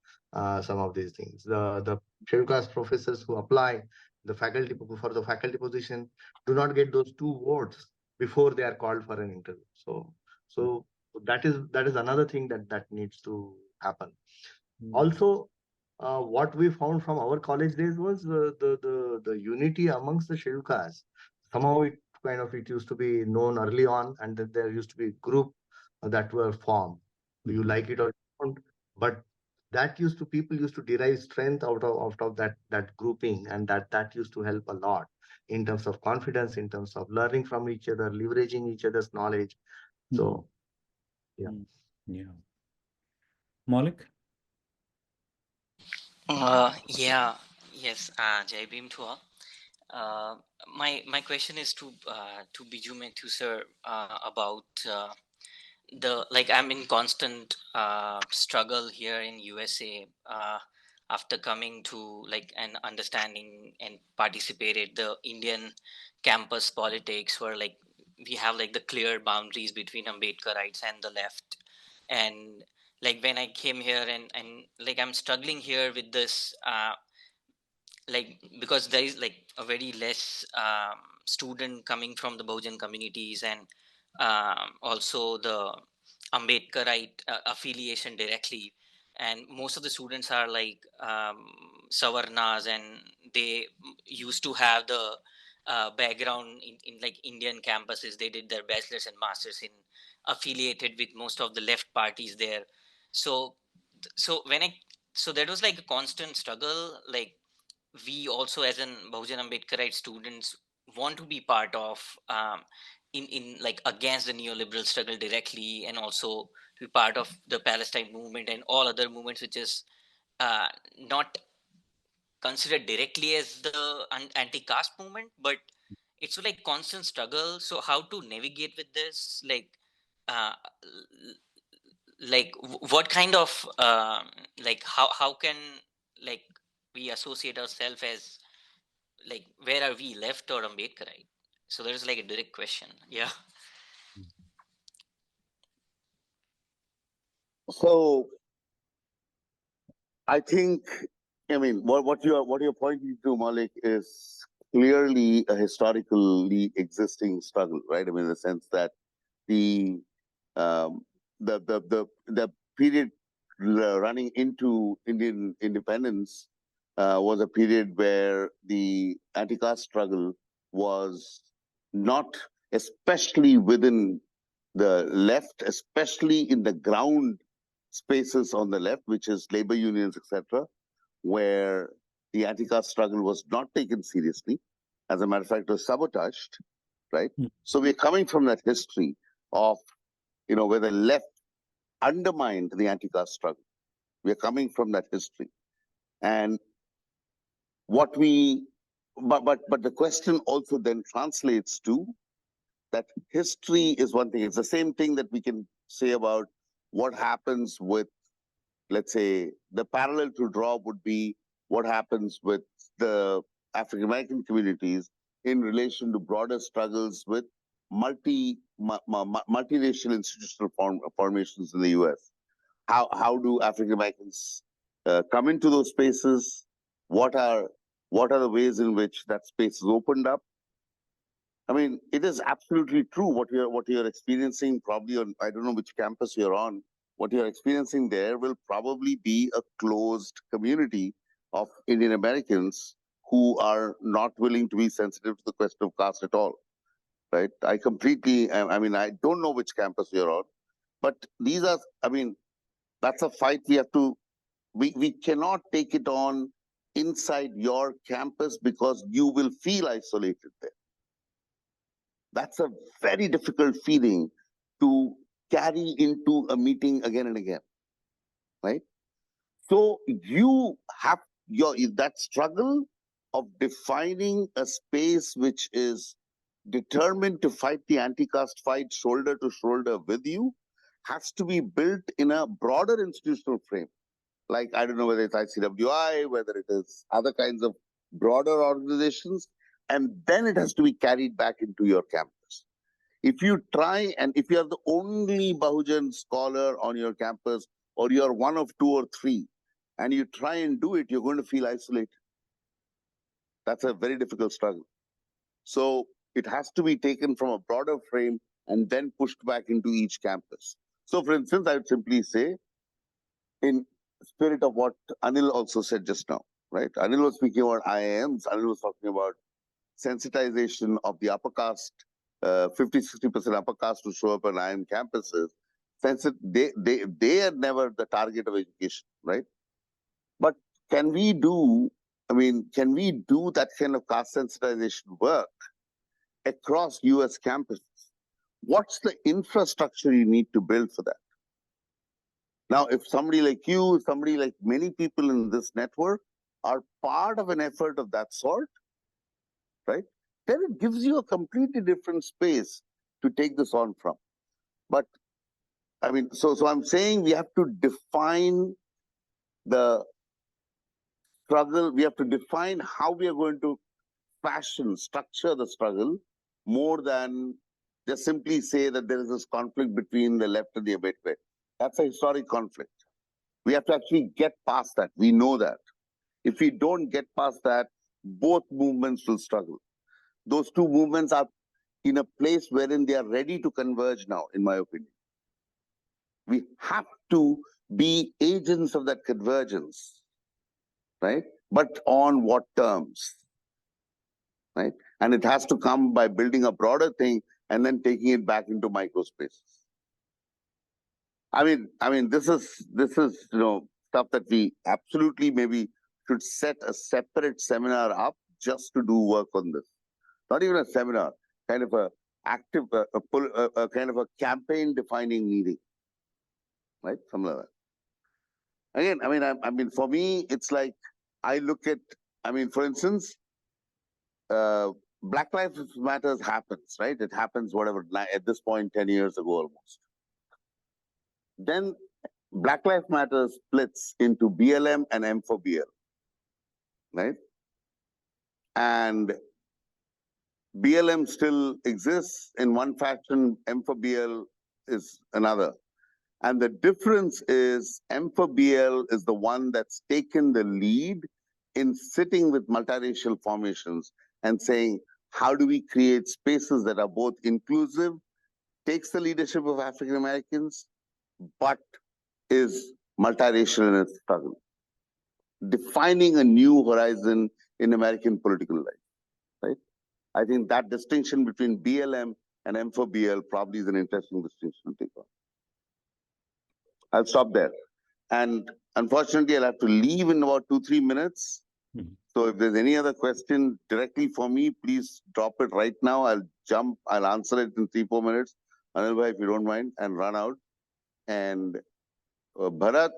Speaker 2: some of these things. The scheduled caste professors who apply the faculty for the faculty position do not get those 2 votes before they are called for an interview. So that is another thing that needs to happen. Also, what we found from our college days was the unity amongst the scheduled castes. Somehow it used to be known early on, and that there used to be a group that were formed. You like it or don't, but people used to derive strength out of that grouping, and that used to help a lot in terms of confidence, in terms of learning from each other, leveraging each other's knowledge. So, yeah.
Speaker 1: Yeah. Malik?
Speaker 5: Yes, Jai Bhim to all. My question is to Biju Methu sir about I'm in constant struggle here in USA after coming to and understanding and participated the Indian campus politics, where we have the clear boundaries between Ambedkarites and the left. And when I came here and I'm struggling here with this because there is a very less student coming from the Bahujan communities, and also the Ambedkarite affiliation directly, and most of the students are Savarnas, and they used to have the background in like Indian campuses. They did their bachelor's and masters in affiliated with most of the left parties there. So so when I so that was like a constant struggle. Like we also as an Bahujan Ambedkarite students want to be part of in like against the neoliberal struggle directly, and also to be part of the Palestine movement and all other movements which is not considered directly as the anti-caste movement, but it's like constant struggle. So how to navigate with this, uh, what kind of like how can like we associate ourselves as like where are we, left or Ambedkarite? So there's like a direct question. Yeah.
Speaker 3: So I think, I mean, what you're pointing to, Malik, is clearly a historically existing struggle, right? I mean, in the sense that the um, the period running into Indian independence was a period where the anti-caste struggle was not, especially within the left, especially in the ground spaces on the left, which is labor unions, etc., where the anti-caste struggle was not taken seriously. As a matter of fact, it was sabotaged, right? So we're coming from that history of, where the left undermined the anti-caste struggle. We're coming from that history. And what we, but the question also then translates to that history is one thing. It's the same thing that we can say about what happens with, let's say, the parallel to draw would be what happens with the African American communities in relation to broader struggles with multiracial institutional formations in the US. How do African Americans come into those spaces? What are the ways in which that space is opened up? I mean, it is absolutely true what you're experiencing. Probably on, I don't know which campus you're on. What you're experiencing there will probably be a closed community of Indian Americans who are not willing to be sensitive to the question of caste at all. Right? I completely. I mean, I don't know which campus you're on, but these are. I mean, that's a fight we have to. We cannot take it on inside your campus because you will feel isolated there. That's a very difficult feeling to carry into a meeting again and again, right? So you have that struggle of defining a space which is determined to fight the anti-caste fight shoulder to shoulder with you has to be built in a broader institutional frame. Like, I don't know whether it's ICWI, whether it is other kinds of broader organizations, and then it has to be carried back into your campus. If you try, and if you are the only Bahujan scholar on your campus, or you're one of two or three, and you try and do it, you're going to feel isolated. That's a very difficult struggle. So it has to be taken from a broader frame and then pushed back into each campus. So for instance, I would simply say, in spirit of what Anil also said just now, right? Anil was speaking about IIMs. Anil was talking about sensitization of the upper caste, 50-60% upper caste to show up on IIM campuses. They are never the target of education, right? But can we do that kind of caste sensitization work across US campuses? What's the infrastructure you need to build for that? Now, if somebody like you, somebody like many people in this network are part of an effort of that sort, right, then it gives you a completely different space to take this on from. But I mean, so I'm saying we have to define the struggle. We have to define how we are going to structure the struggle, more than just simply say that there is this conflict between the left and the Ambedkar. That's a historic conflict. We have to actually get past that. We know that. If we don't get past that, both movements will struggle. Those two movements are in a place wherein they are ready to converge now, in my opinion. We have to be agents of that convergence, right? but on what terms, right? And it has to come by building a broader thing and then taking it back into microspaces. I mean, this is stuff that we absolutely maybe should set a separate seminar up just to do work on this. Not even a seminar, kind of a active, a kind of a campaign defining meeting, right? Something like that. Again, I mean, for me, it's like I look at, for instance, Black Lives Matters happens, right? It happens, whatever, at this point, 10 years ago almost. Then Black Lives Matter splits into BLM and M for BL, right? And BLM still exists in one fashion, M for BL is another. And the difference is M for BL is the one that's taken the lead in sitting with multiracial formations and saying, how do we create spaces that are both inclusive, takes the leadership of African Americans, but is multiracial in its struggle, defining a new horizon in American political life, right? I think that distinction between BLM and M for BL probably is an interesting distinction to take on. I'll stop there. And unfortunately, I'll have to leave in about 2-3 minutes. So if there's any other question directly for me, please drop it right now. I'll answer it in 3-4 minutes. Anil, if you don't mind, and run out. And Bharat,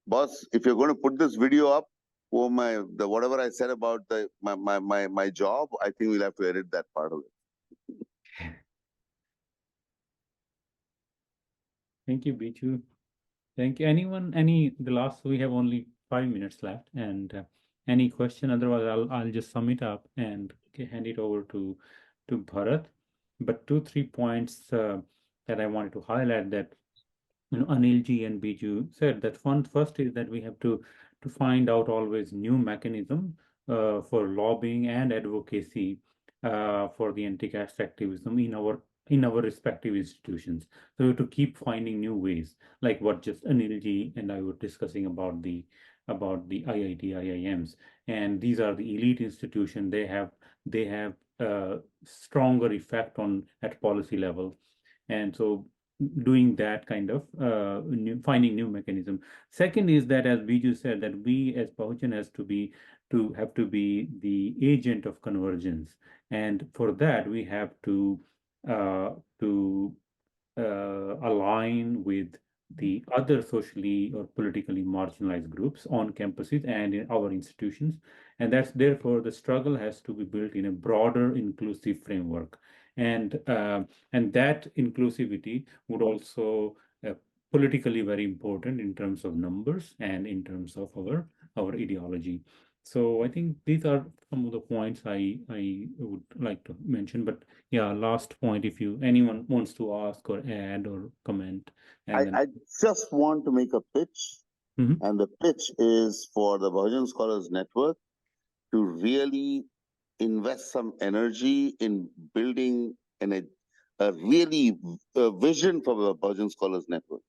Speaker 3: boss, if you're going to put this video up, whatever I said about my job, I think we'll have to edit that part of it.
Speaker 1: Thank you, Biju. Thank you. We have only 5 minutes left, and any question? Otherwise, I'll just sum it up and hand it over to Bharat. But 2-3 points that I wanted to highlight that Anilji and Biju said that first is that we have to find out always new mechanism for lobbying and advocacy for the anti-caste activism in our respective institutions. So we have to keep finding new ways, like what just Anilji and I were discussing about the IIT, IIMs, and these are the elite institutions. They have stronger effect at policy level, and so doing that kind of finding new mechanism. Second is that, as Biju said, that we as Bahujan have to be the agent of convergence, and for that we have to align with the other socially or politically marginalized groups on campuses and in our institutions, and that's therefore the struggle has to be built in a broader inclusive framework, and that inclusivity would also politically very important in terms of numbers and in terms of our ideology. So I think these are some of the points I would like to mention. But yeah, last point, if anyone wants to ask or add or comment.
Speaker 3: I just want to make a pitch, and the pitch is for the Bahujan Scholars Network to really invest some energy in building a vision for the Bahujan Scholars Network.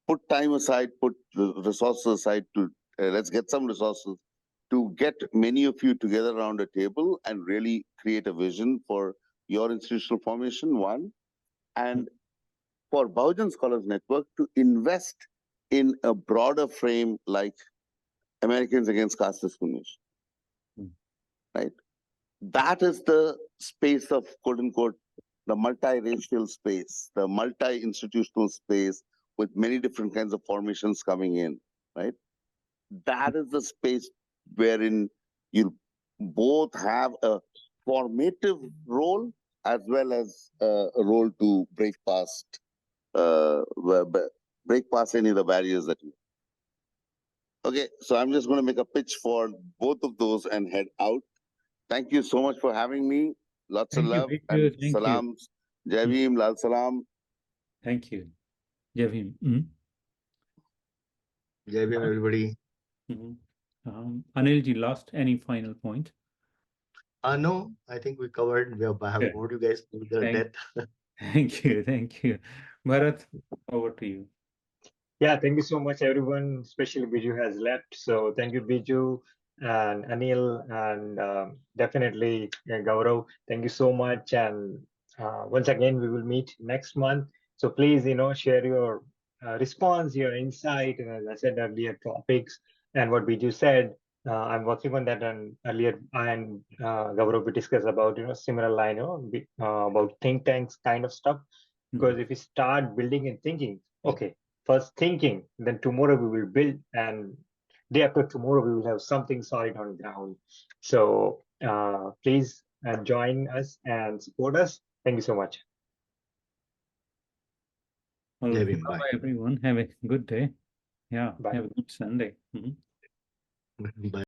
Speaker 3: Put time aside, put resources aside to let's get some resources to get many of you together around a table and really create a vision for your institutional formation, one, and for Bahujan Scholars Network to invest in a broader frame like Americans Against Caste Discrimination, right? That is the space of, quote unquote, the multiracial space, the multi-institutional space with many different kinds of formations coming in, right? That is the space wherein you both have a formative role as well as a role to break past any of the barriers that you. Okay, so I'm just going to make a pitch for both of those and head out. Thank you so much for having me. Lots of love and salams. Jai Bhim, Lal Salam.
Speaker 1: Thank you. Jai Bhim.
Speaker 2: Jai Bhim, everybody.
Speaker 1: Anilji, any final point?
Speaker 2: No, I think we covered. I have bored you guys to the death.
Speaker 1: Thank you. Bharat, over to you.
Speaker 4: Yeah, thank you so much, everyone. Especially Biju has left. So thank you, Biju. and Anil, and definitely Gaurav. Thank you so much. And once again, we will meet next month. So please, share your response, your insight, and as I said earlier, topics and what we just said. I'm working on that, and earlier I and Gaurav we discussed about similar line, about think tanks kind of stuff. Because if we start building and thinking, okay, first thinking, then tomorrow we will build, and day after tomorrow we will have something solid on ground. So please join us and support us. Thank you so much.
Speaker 1: Well,
Speaker 2: Jai Bhim,
Speaker 1: bye
Speaker 2: bye.
Speaker 1: everyone. Have a good day. Yeah,
Speaker 4: Bye.
Speaker 1: have a good Sunday.
Speaker 2: Bye.